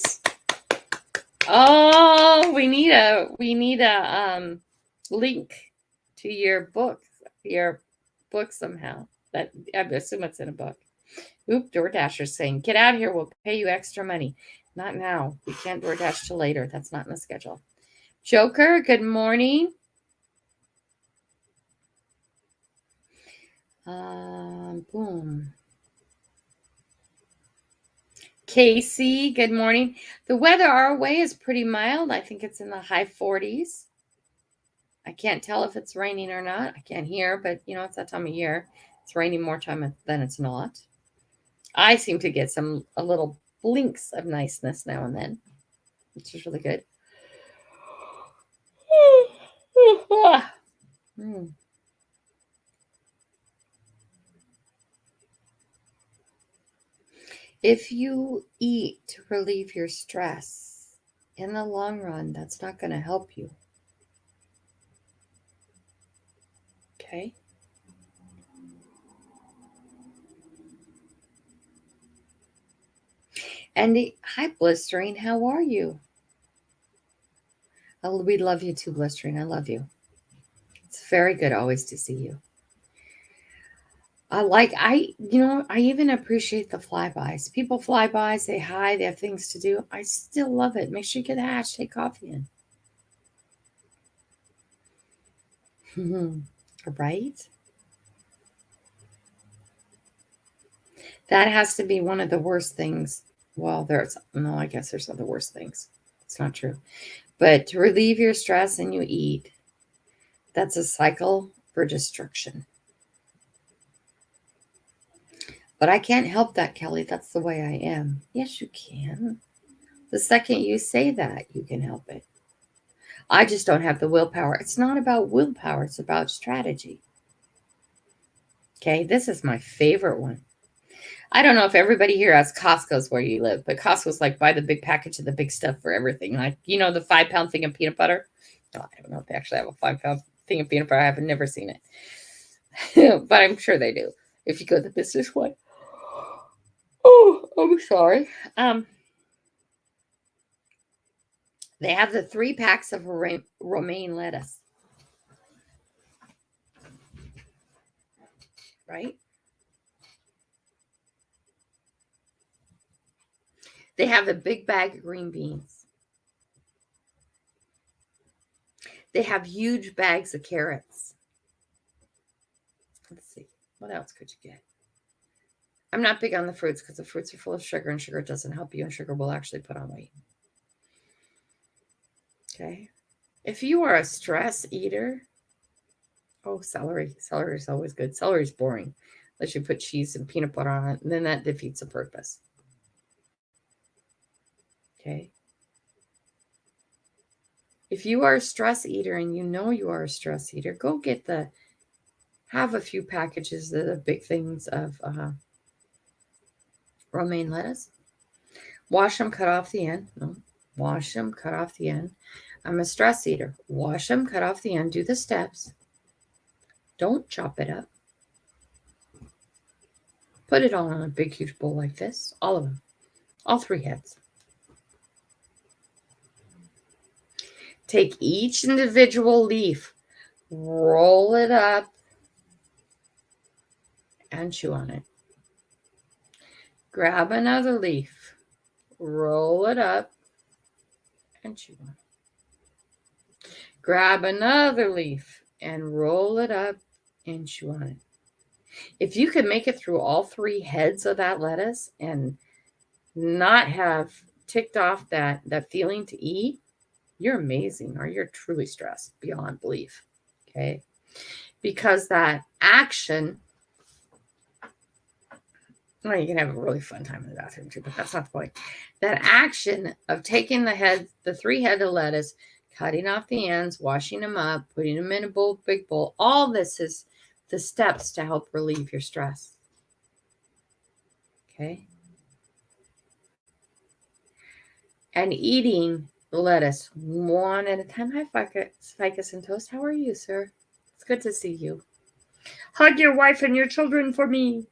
Oh, we need a link to your book somehow. That I assume it's in a book. Oop, DoorDasher's saying, get out of here, we'll pay you extra money. Not now. We can't DoorDash till later. That's not in the schedule. Joker, good morning. Boom. Casey, good morning. The weather our way is pretty mild. I think it's in the high 40s. I can't tell if it's raining or not. I can't hear, but it's that time of year. It's raining more time than it's not. I seem to get a little blinks of niceness now and then, which is really good. If you eat to relieve your stress, in the long run, that's not going to help you. Okay? Andy, hi, Blistering. How are you? Oh, we love you too, Blistering. I love you. It's very good always to see you. I even appreciate the flybys. People fly by, say hi, they have things to do. I still love it. Make sure you get a hashtag coffee in. Right? That has to be one of the worst things. Well, I guess there's other worse things. It's not true. But to relieve your stress and you eat, that's a cycle for destruction. But I can't help that, Kelly. That's the way I am. Yes, you can. The second you say that, you can help it. I just don't have the willpower. It's not about willpower. It's about strategy. Okay, this is my favorite one. I don't know if everybody here has Costco's where you live, but Costco's like buy the big package of the big stuff for everything. Like, the 5-pound thing of peanut butter. Oh, I don't know if they actually have a 5-pound thing of peanut butter. I have never seen it. But I'm sure they do. If you go the business way. Oh, I'm sorry. They have the 3 packs of romaine lettuce. Right? They have a big bag of green beans. They have huge bags of carrots. Let's see. What else could you get? I'm not big on the fruits because the fruits are full of sugar and sugar doesn't help you and sugar will actually put on weight. Okay. If you are a stress eater, oh, celery. Celery is always good. Celery is boring unless you put cheese and peanut butter on it, and then that defeats the purpose. Okay. If you are a stress eater and you know you are a stress eater, go get have a few packages of the big things of romaine lettuce. Wash them, cut off the end. No, wash them, cut off the end. I'm a stress eater. Wash them, cut off the end. Do the steps. Don't chop it up. Put it all in a big, huge bowl like this. All of them. All 3 heads. Take each individual leaf, roll it up, and chew on it. Grab another leaf, roll it up, and chew on it. Grab another leaf and roll it up and chew on it. If you can make it through all 3 heads of that lettuce and not have ticked off that feeling to eat, you're amazing, or you're truly stressed beyond belief. Okay? Because that action, well, you can have a really fun time in the bathroom too, but that's not the point. That action of taking the 3-headed lettuce, cutting off the ends, washing them up, putting them in a big bowl, all this is the steps to help relieve your stress. Okay? And eating the lettuce one at a time. Hi, Ficus and Toast. How are you, sir? It's good to see you. Hug your wife and your children for me.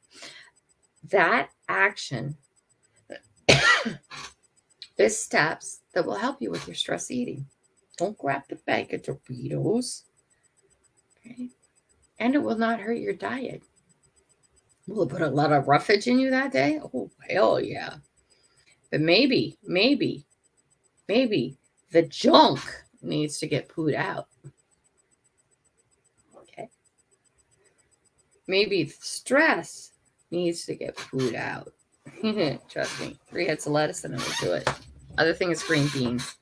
That action is steps that will help you with your stress eating. Don't grab the bag of Doritos. Okay? And it will not hurt your diet. Will it put a lot of roughage in you that day? Oh, hell yeah. But maybe the junk needs to get pooed out. Okay. Maybe stress needs to get pooed out. Trust me. 3 heads of lettuce and it will do it. Other thing is green beans.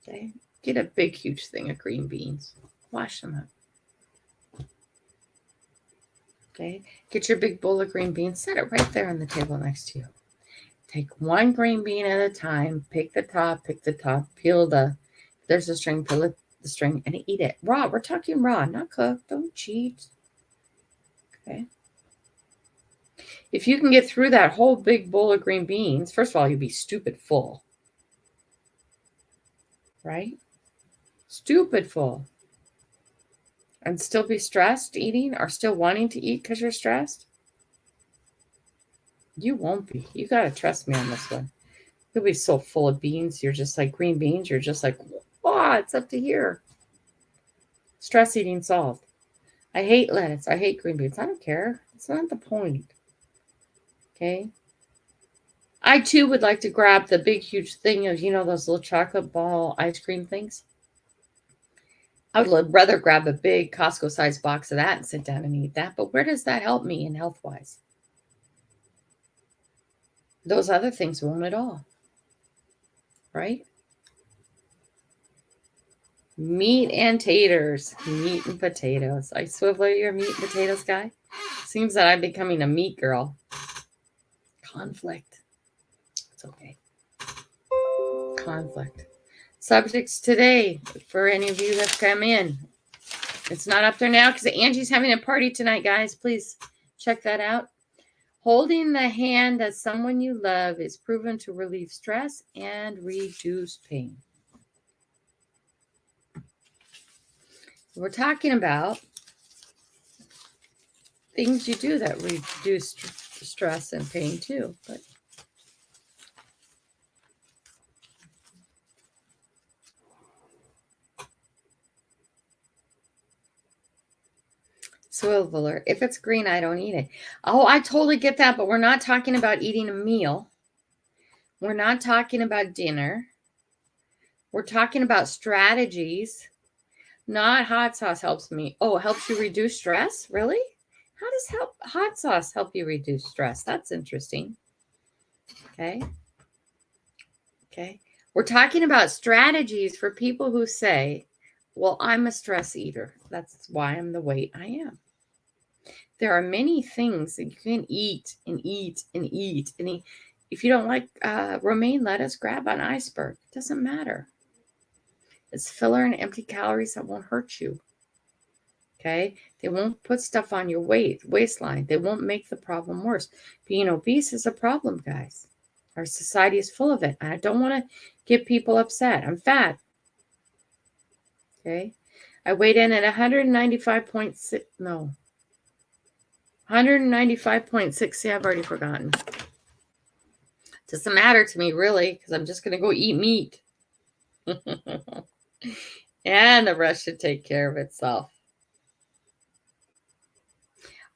Okay. Get a big, huge thing of green beans. Wash them up. Okay. Get your big bowl of green beans. Set it right there on the table next to you. Take 1 green bean at a time. Pick the top. Peel there's a string, peel the string, and eat it. Raw. We're talking raw, not cooked. Don't cheat. Okay. If you can get through that whole big bowl of green beans, first of all, you'd be stupid full. Right? Stupid full. And still be stressed eating or still wanting to eat because you're stressed? You won't be. You got to trust me on this one. You'll be so full of beans. You're just like green beans. You're just like, oh, it's up to here. Stress eating solved. I hate lettuce. I hate green beans. I don't care. It's not the point. Okay. I too would like to grab the big, huge thing of, those little chocolate ball ice cream things. I would rather grab a big Costco-sized box of that and sit down and eat that. But where does that help me in health-wise? Those other things won't at all. Right? Meat and taters. Meat and potatoes. I swivel your meat and potatoes guy. Seems that I'm becoming a meat girl. Conflict. It's okay. Conflict. Subjects today, for any of you that come in. It's not up there now because Angie's having a party tonight, guys. Please check that out. Holding the hand of someone you love is proven to relieve stress and reduce pain. We're talking about things you do that reduce stress and pain too. But Swiveler. If it's green, I don't eat it. Oh, I totally get that, but we're not talking about eating a meal. We're not talking about dinner. We're talking about strategies, not hot sauce helps me. Oh, helps you reduce stress? Really? How does hot sauce help you reduce stress? That's interesting. Okay. Okay. We're talking about strategies for people who say, well, I'm a stress eater. That's why I'm the weight I am. There are many things that you can eat and eat and eat and eat. If you don't like romaine lettuce, grab an iceberg. It doesn't matter. It's filler and empty calories that won't hurt you. Okay? They won't put stuff on your waistline. They won't make the problem worse. Being obese is a problem, guys. Our society is full of it. I don't want to get people upset. I'm fat. Okay? I weighed in at 195.6. No. 195.6. See, I've already forgotten. Doesn't matter to me, really, because I'm just going to go eat meat. And the rest should take care of itself.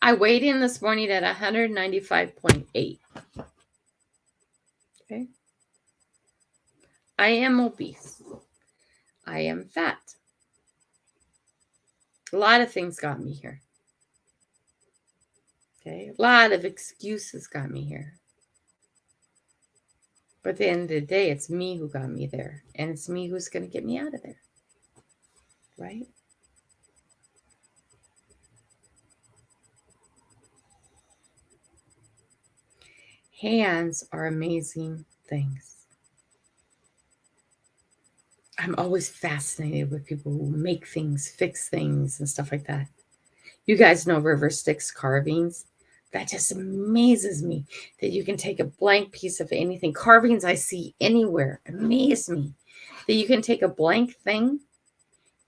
I weighed in this morning at 195.8. Okay. I am obese. I am fat. A lot of things got me here. Okay. A lot of excuses got me here. But at the end of the day, it's me who got me there. And it's me who's going to get me out of there. Right? Hands are amazing things. I'm always fascinated with people who make things, fix things, and stuff like that. You guys know River Styx carvings. That just amazes me that you can take a blank piece of anything. Carvings I see anywhere amaze me. That you can take a blank thing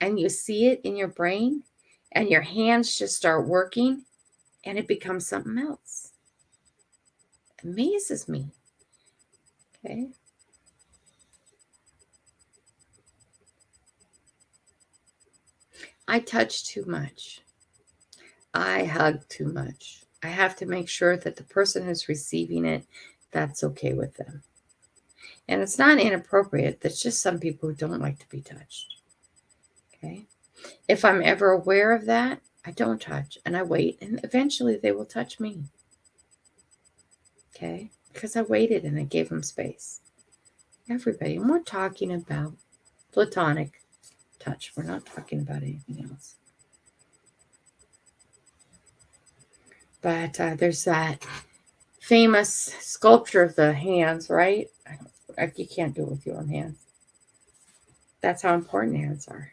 and you see it in your brain and your hands just start working and it becomes something else. Amazes me. Okay. I touch too much. I hug too much. I have to make sure that the person who's receiving it, that's okay with them. And it's not inappropriate. There's just some people who don't like to be touched. Okay. If I'm ever aware of that, I don't touch and I wait, and eventually they will touch me. Okay. Because I waited and I gave them space. Everybody. And we're talking about platonic touch. We're not talking about anything else. But there's that famous sculpture of the hands, right? You can't do it with your own hands. That's how important hands are.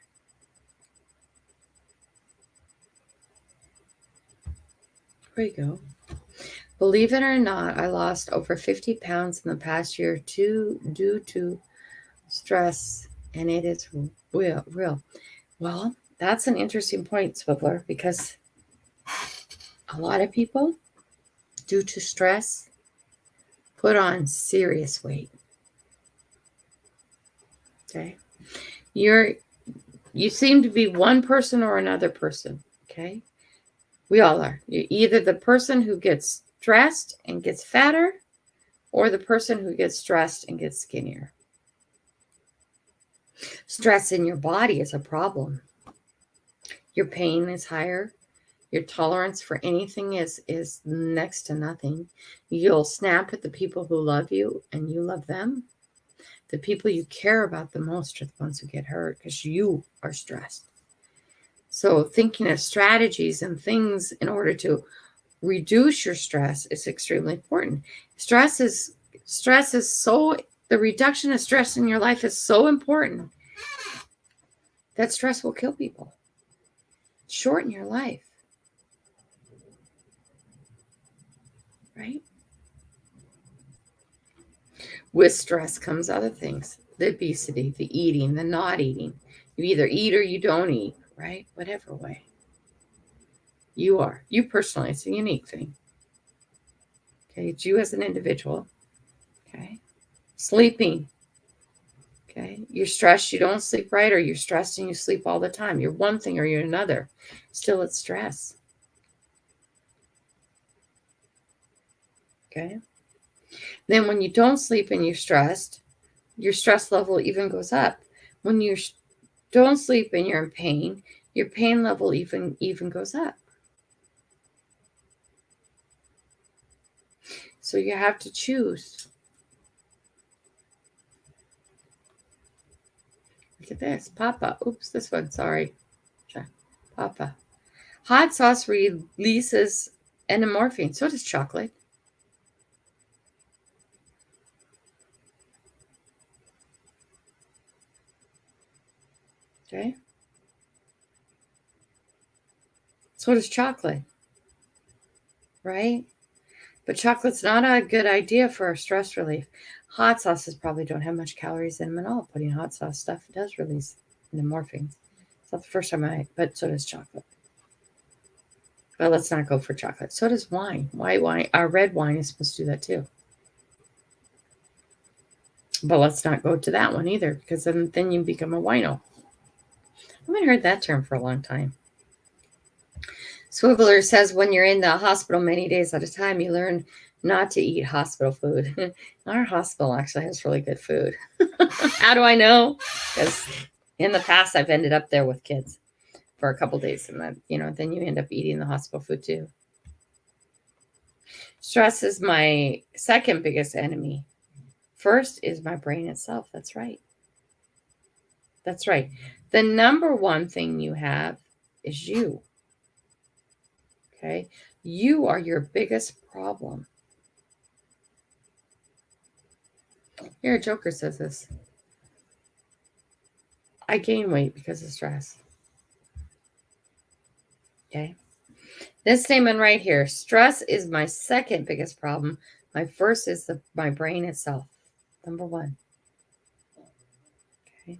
There you go. Believe it or not, I lost over 50 pounds in the past year due to stress, and it is real. Well, that's an interesting point, Swiveler, because a lot of people, due to stress, put on serious weight. Okay. You seem to be one person or another person. Okay. We all are. You're either the person who gets stressed and gets fatter, or the person who gets stressed and gets skinnier. Stress in your body is a problem. Your pain is higher. Your tolerance for anything is next to nothing. You'll snap at the people who love you and you love them. The people you care about the most are the ones who get hurt because you are stressed. So thinking of strategies and things in order to reduce your stress is extremely important. The reduction of stress in your life is so important that stress will kill people. Shorten your life. Right? With stress comes other things. The obesity, the eating, the not eating. You either eat or you don't eat, right? Whatever way. You personally, it's a unique thing. Okay, it's you as an individual. Okay. Sleeping. Okay. You're stressed, you don't sleep right, or you're stressed and you sleep all the time. You're one thing or you're another. Still, it's stress. Okay. Then when you don't sleep and you're stressed, your stress level even goes up. When you don't sleep and you're in pain, your pain level even goes up. So you have to choose. Look at this. Papa. Oops, this one. Sorry. Papa. Hot sauce releases endorphins. So does chocolate. Okay. So does chocolate. Right? But chocolate's not a good idea for stress relief. Hot sauces probably don't have much calories in them at all. Putting hot sauce stuff does release endorphins. It's not the first time but so does chocolate. But let's not go for chocolate. So does wine. White wine, our red wine is supposed to do that too. But let's not go to that one either, because then you become a wino. I haven't heard that term for a long time. Swiveler says when you're in the hospital many days at a time, you learn not to eat hospital food. Our hospital actually has really good food. How do I know? Because in the past, I've ended up there with kids for a couple days, and then you end up eating the hospital food too. Stress is my second biggest enemy. First is my brain itself. That's right. That's right. The number one thing you have is you. Okay? You are your biggest problem. Here, Joker says this. I gain weight because of stress. Okay? This statement right here, stress is my second biggest problem. My first is my brain itself. Number one. Okay?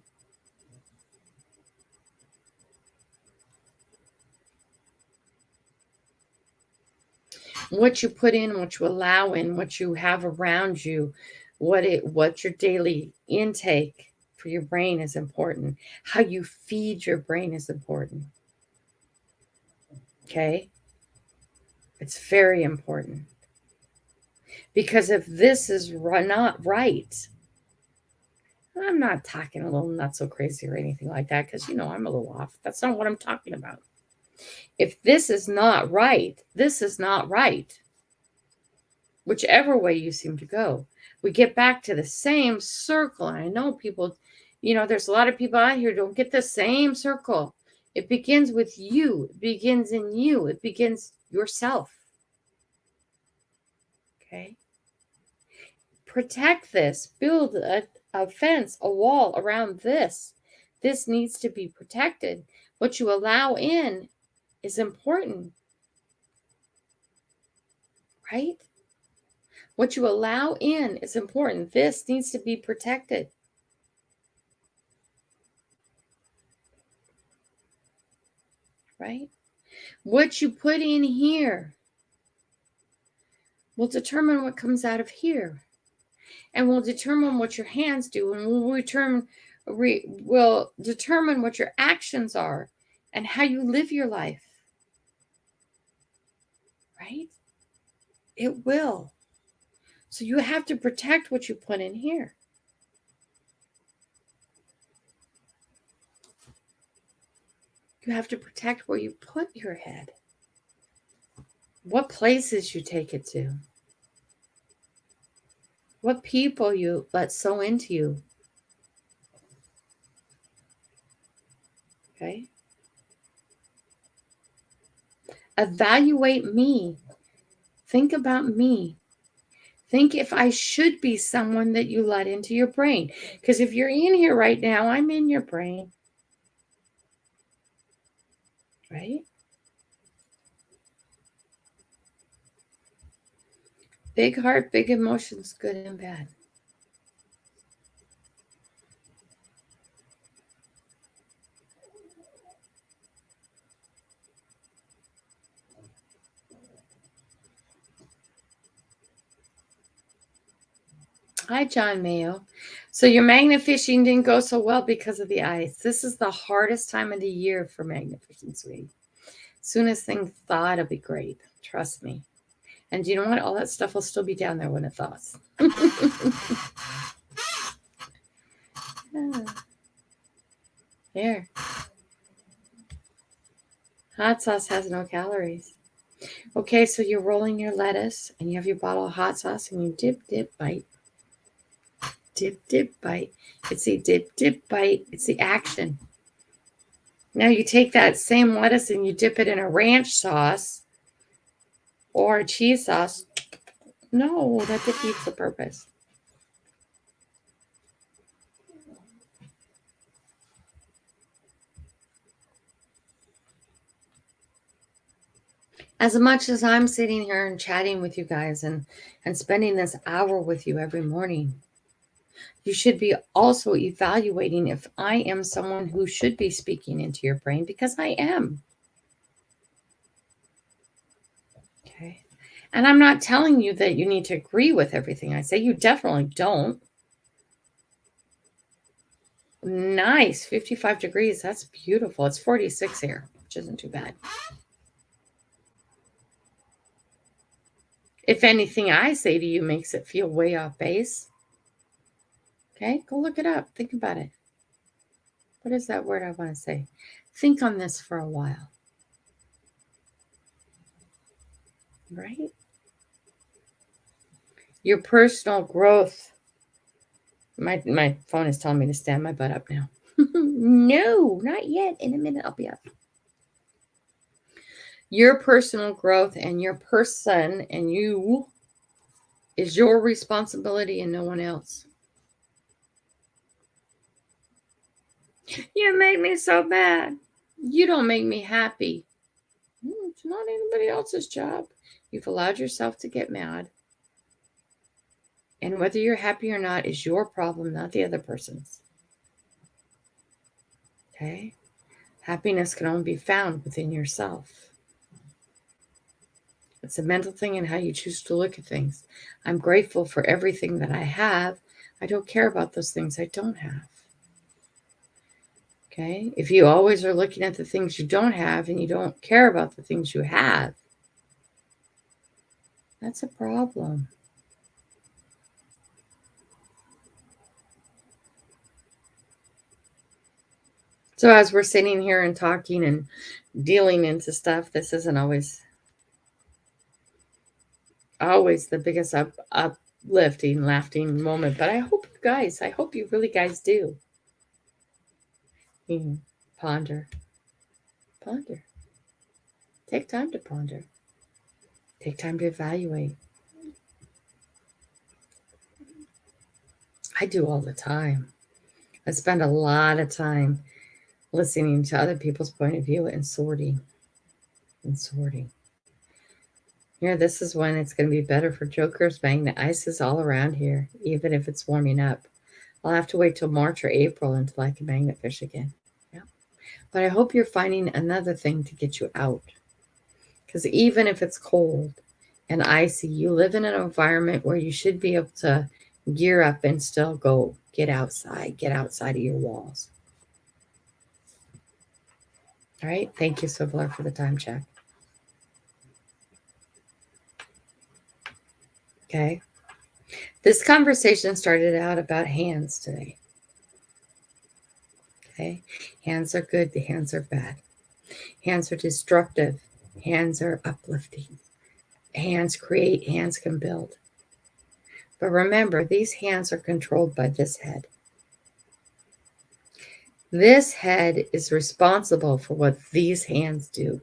What you put in, what you allow in, what you have around you, what your daily intake for your brain is important. How you feed your brain is important. Okay? It's very important. Because if this is not right, I'm not talking a little not so crazy or anything like that, because I'm a little off. That's not what I'm talking about. If this is not right, this is not right. Whichever way you seem to go, we get back to the same circle. And I know people, there's a lot of people out here who don't get the same circle. It begins with you. It begins in you. It begins yourself. Okay? Protect this. Build a fence, a wall around this. This needs to be protected. What you allow in is important. Right? What you allow in is important. This needs to be protected. Right? What you put in here will determine what comes out of here, and will determine what your hands do, and will determine what your actions are and how you live your life. Right? It will. So you have to protect what you put in here. You have to protect where you put your head. What places you take it to. What people you let sow into you. Okay? Evaluate me. Think about me. Think if I should be someone that you let into your brain. Because if you're in here right now, I'm in your brain. Right? Big heart, big emotions, good and bad. Hi, John Mayo. So your magnet fishing didn't go so well because of the ice. This is the hardest time of the year for magnet fishing, sweetie. Soon as things thaw, it'll be great. Trust me. And you know what? All that stuff will still be down there when it thaws. There. Hot sauce has no calories. Okay, so you're rolling your lettuce and you have your bottle of hot sauce and you dip, dip, bite. Dip, dip, bite. It's the dip, dip, bite. It's the action. Now you take that same lettuce and you dip it in a ranch sauce or a cheese sauce. No, that defeats the purpose. As much as I'm sitting here and chatting with you guys and spending this hour with you every morning, you should be also evaluating if I am someone who should be speaking into your brain, because I am. Okay. And I'm not telling you that you need to agree with everything I say. You definitely don't. Nice. 55 degrees. That's beautiful. It's 46 here, which isn't too bad. If anything I say to you makes it feel way off base, okay, go look it up. Think about it. What is that word I want to say? Think on this for a while. Right? Your personal growth. My phone is telling me to stand my butt up now. No, not yet. In a minute, I'll be up. Your personal growth and your person and you is your responsibility and no one else. You make me so bad. You don't make me happy. It's not anybody else's job. You've allowed yourself to get mad. And whether you're happy or not is your problem, not the other person's. Okay? Happiness can only be found within yourself. It's a mental thing and how you choose to look at things. I'm grateful for everything that I have. I don't care about those things I don't have. Okay? If you always are looking at the things you don't have and you don't care about the things you have, that's a problem. So as we're sitting here and talking and dealing into stuff, this isn't always the biggest uplifting, laughing moment. But I hope you really guys do. Ponder. Take time to ponder. Take time to evaluate. I do all the time. I spend a lot of time listening to other people's point of view and sorting. Here, this is when it's going to be better for jokers bang. The ice is all around here, even if it's warming up. I'll have to wait till March or April until I can magnet fish again. Yeah. But I hope you're finding another thing to get you out. Because even if it's cold and icy, you live in an environment where you should be able to gear up and still go get outside of your walls. All right. Thank you, Swiveler, for the time check. Okay. This conversation started out about hands today. Okay. Hands are good. The hands are bad. Hands are destructive. Hands are uplifting. Hands create. Hands can build. But remember, these hands are controlled by this head. This head is responsible for what these hands do.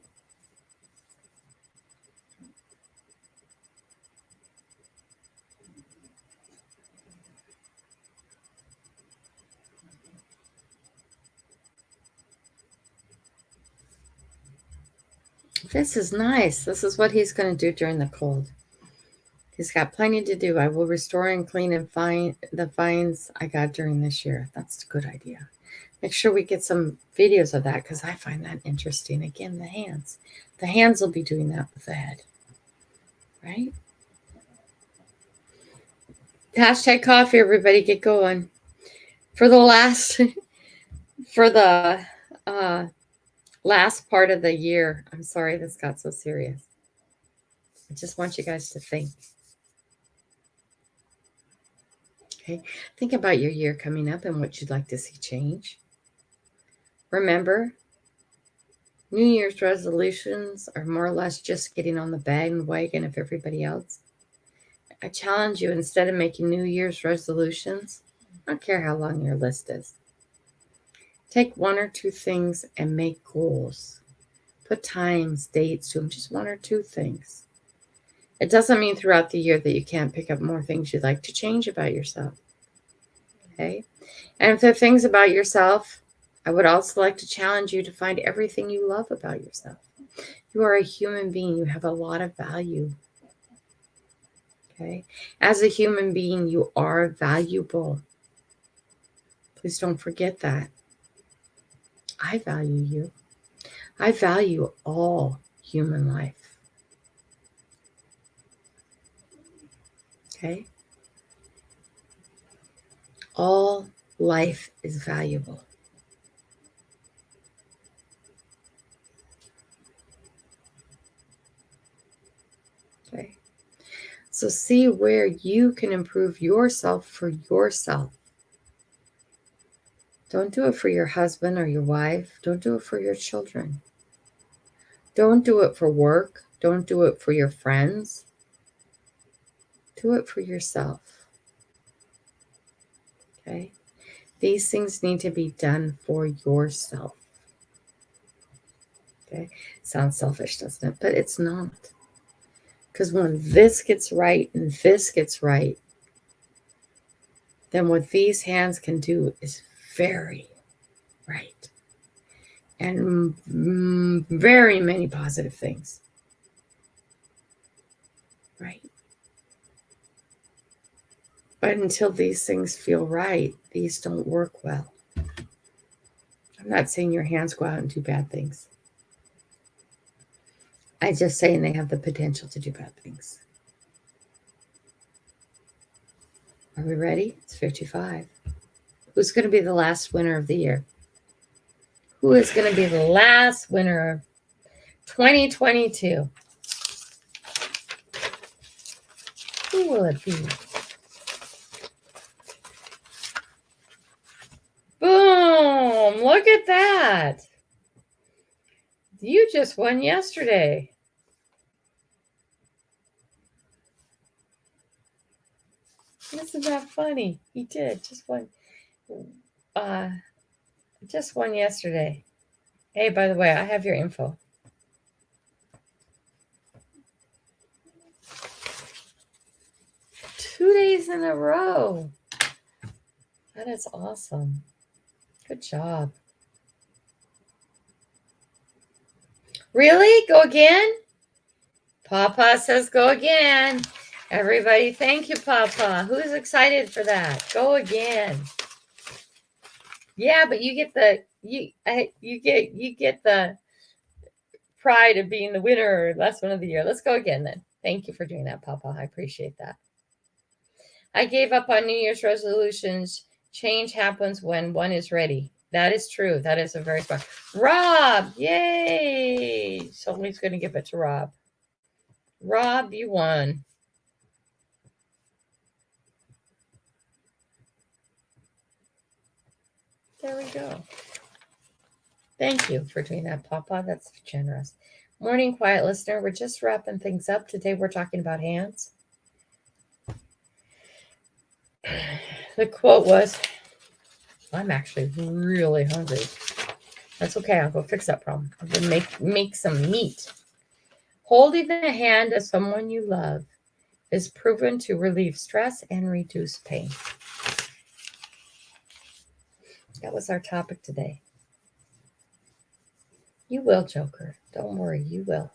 This is nice. This is what he's going to do during the cold. He's got plenty to do. I will restore and clean and find the finds I got during this year. That's a good idea. Make sure we get some videos of that because I find that interesting. Again, the hands. The hands will be doing that with the head. Right? Hashtag coffee, everybody. Get going. For the last part of the year, I'm sorry this got so serious. I just want you guys to think. Okay, think about your year coming up and what you'd like to see change. Remember, New Year's resolutions are more or less just getting on the bandwagon of everybody else. I challenge you, instead of making New Year's resolutions, I don't care how long your list is, take one or two things and make goals. Put times, dates to them, just one or two things. It doesn't mean throughout the year that you can't pick up more things you'd like to change about yourself. Okay? And if there are things about yourself, I would also like to challenge you to find everything you love about yourself. You are a human being. You have a lot of value. Okay? As a human being, you are valuable. Please don't forget that. I value you. I value all human life. Okay? All life is valuable. Okay? So see where you can improve yourself for yourself. Don't do it for your husband or your wife. Don't do it for your children. Don't do it for work. Don't do it for your friends. Do it for yourself. Okay? These things need to be done for yourself. Okay? Sounds selfish, doesn't it? But it's not. Because when this gets right and this gets right, then what these hands can do is very right. And very many positive things. Right? But until these things feel right, these don't work well. I'm not saying your hands go out and do bad things. I'm just saying they have the potential to do bad things. Are we ready? It's 55. Who's going to be the last winner of the year? Who is going to be the last winner of 2022? Who will it be? Boom! Look at that. You just won yesterday. Isn't that funny? He did. Just won yesterday. Hey, by the way, I have your info. Two days in a row. That is awesome. Good job. Really? Go again? Papa says go again. Everybody, thank you, Papa. Who's excited for that? Go again. Yeah, but you get the pride of being the winner or last one of the year. Let's go again then. Thank you for doing that, Papa. I appreciate that. I gave up on New Year's resolutions. Change happens when one is ready. That is true. That is a very smart. Rob, yay! Somebody's going to give it to Rob. Rob, you won. There we go. Thank you for doing that, Papa. That's generous. Morning, quiet listener. We're just wrapping things up. Today we're talking about hands. The quote was, I'm actually really hungry. That's okay. I'll go fix that problem. I'm going to make some meat. Holding the hand of someone you love is proven to relieve stress and reduce pain. That was our topic today. You will, Joker. Don't worry, you will.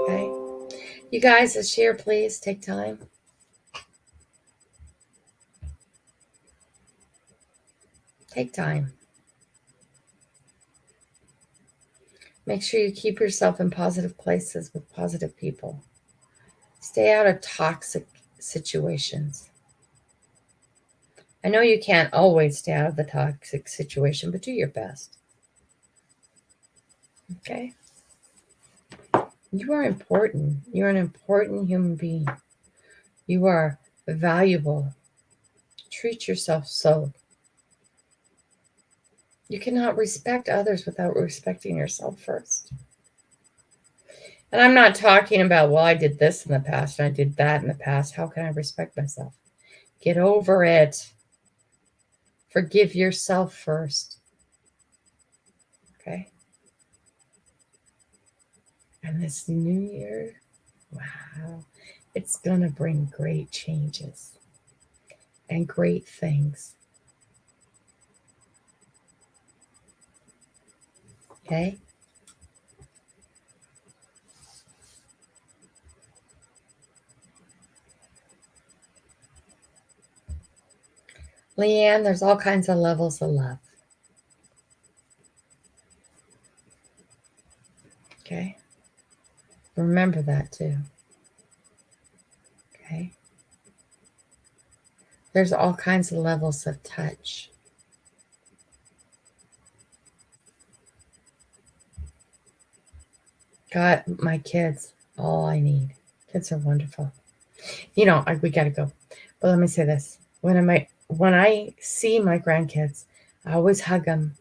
Okay? You guys, a share, please. Take time. Take time. Make sure you keep yourself in positive places with positive people. Stay out of toxic situations. I know you can't always stay out of the toxic situation, but do your best. Okay? You are important. You're an important human being. You are valuable. Treat yourself so. You cannot respect others without respecting yourself first. And I'm not talking about, well, I did this in the past and I did that in the past. How can I respect myself? Get over it. Forgive yourself first. Okay? And this new year, wow, it's going to bring great changes and great things. Okay? Leanne, there's all kinds of levels of love. Okay? Remember that too. Okay? There's all kinds of levels of touch. Got my kids, all I need. Kids are wonderful. We got to go. But let me say this. When I see my grandkids, I always hug them.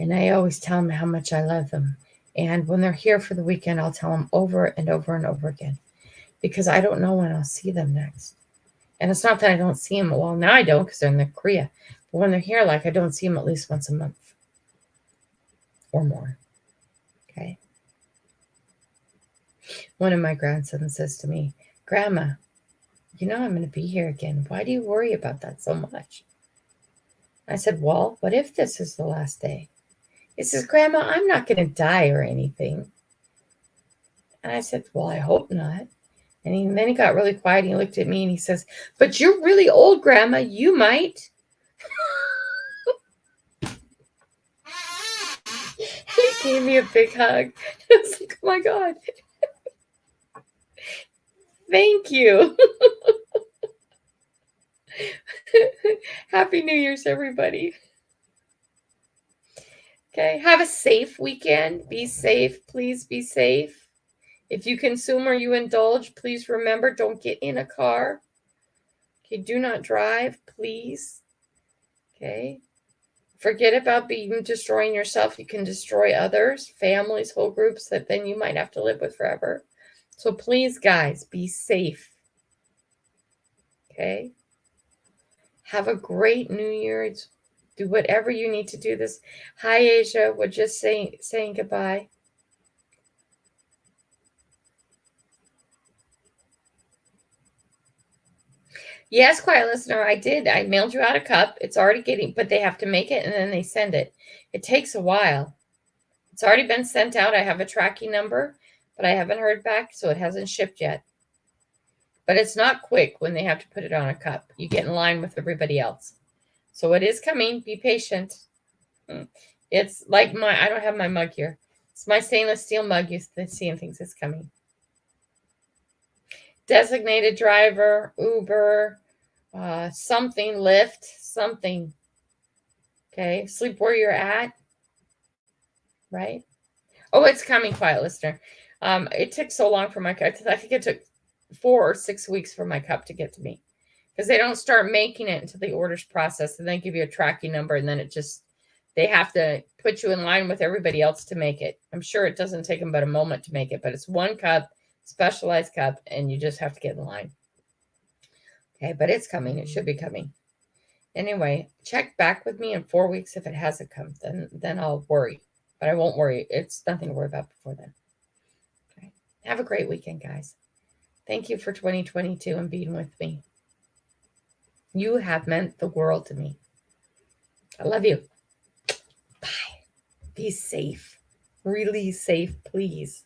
And I always tell them how much I love them. And when they're here for the weekend, I'll tell them over and over and over again. Because I don't know when I'll see them next. And it's not that I don't see them. Well, now I don't because they're in Korea. But when they're here, I don't see them at least once a month. Or more. Okay? One of my grandsons says to me, Grandma, I'm going to be here again. Why do you worry about that so much? I said, well, what if this is the last day? He says, Grandma, I'm not going to die or anything. And I said, well, I hope not. And then he got really quiet. And he looked at me and he says, but you're really old, Grandma. You might. He gave me a big hug. I was like, oh my God. Thank you. Happy New Year's, everybody. Okay, have a safe weekend. Be safe. Please be safe. If you consume or you indulge, please remember, don't get in a car. Okay, do not drive, please. Okay. Forget about destroying yourself. You can destroy others, families, whole groups that then you might have to live with forever. So please, guys, be safe. Okay. Have a great New Year. Do whatever you need to do this. Hi, Asia. We're just saying goodbye. Yes, quiet listener, I did. I mailed you out a cup. It's already but they have to make it and then they send it. It takes a while. It's already been sent out. I have a tracking number, but I haven't heard back, so it hasn't shipped yet. But it's not quick when they have to put it on a cup. You get in line with everybody else. So it is coming. Be patient. It's like I don't have my mug here. It's my stainless steel mug. You see and thinks it's coming. Designated driver, Uber, something, Lyft, something. Okay, sleep where you're at. Right? Oh, it's coming, quiet listener. It took so long for my cup. I think it took 4 or 6 weeks for my cup to get to me. Because they don't start making it until the order's processed and then give you a tracking number and then they have to put you in line with everybody else to make it. I'm sure it doesn't take them but a moment to make it, but it's one cup, specialized cup, and you just have to get in line. Okay, but it's coming. It should be coming. Anyway, check back with me in 4 weeks if it hasn't come. Then I'll worry. But I won't worry. It's nothing to worry about before then. Okay. Have a great weekend, guys. Thank you for 2022 and being with me. You have meant the world to me. I love you. Bye. Be safe. Really safe, please.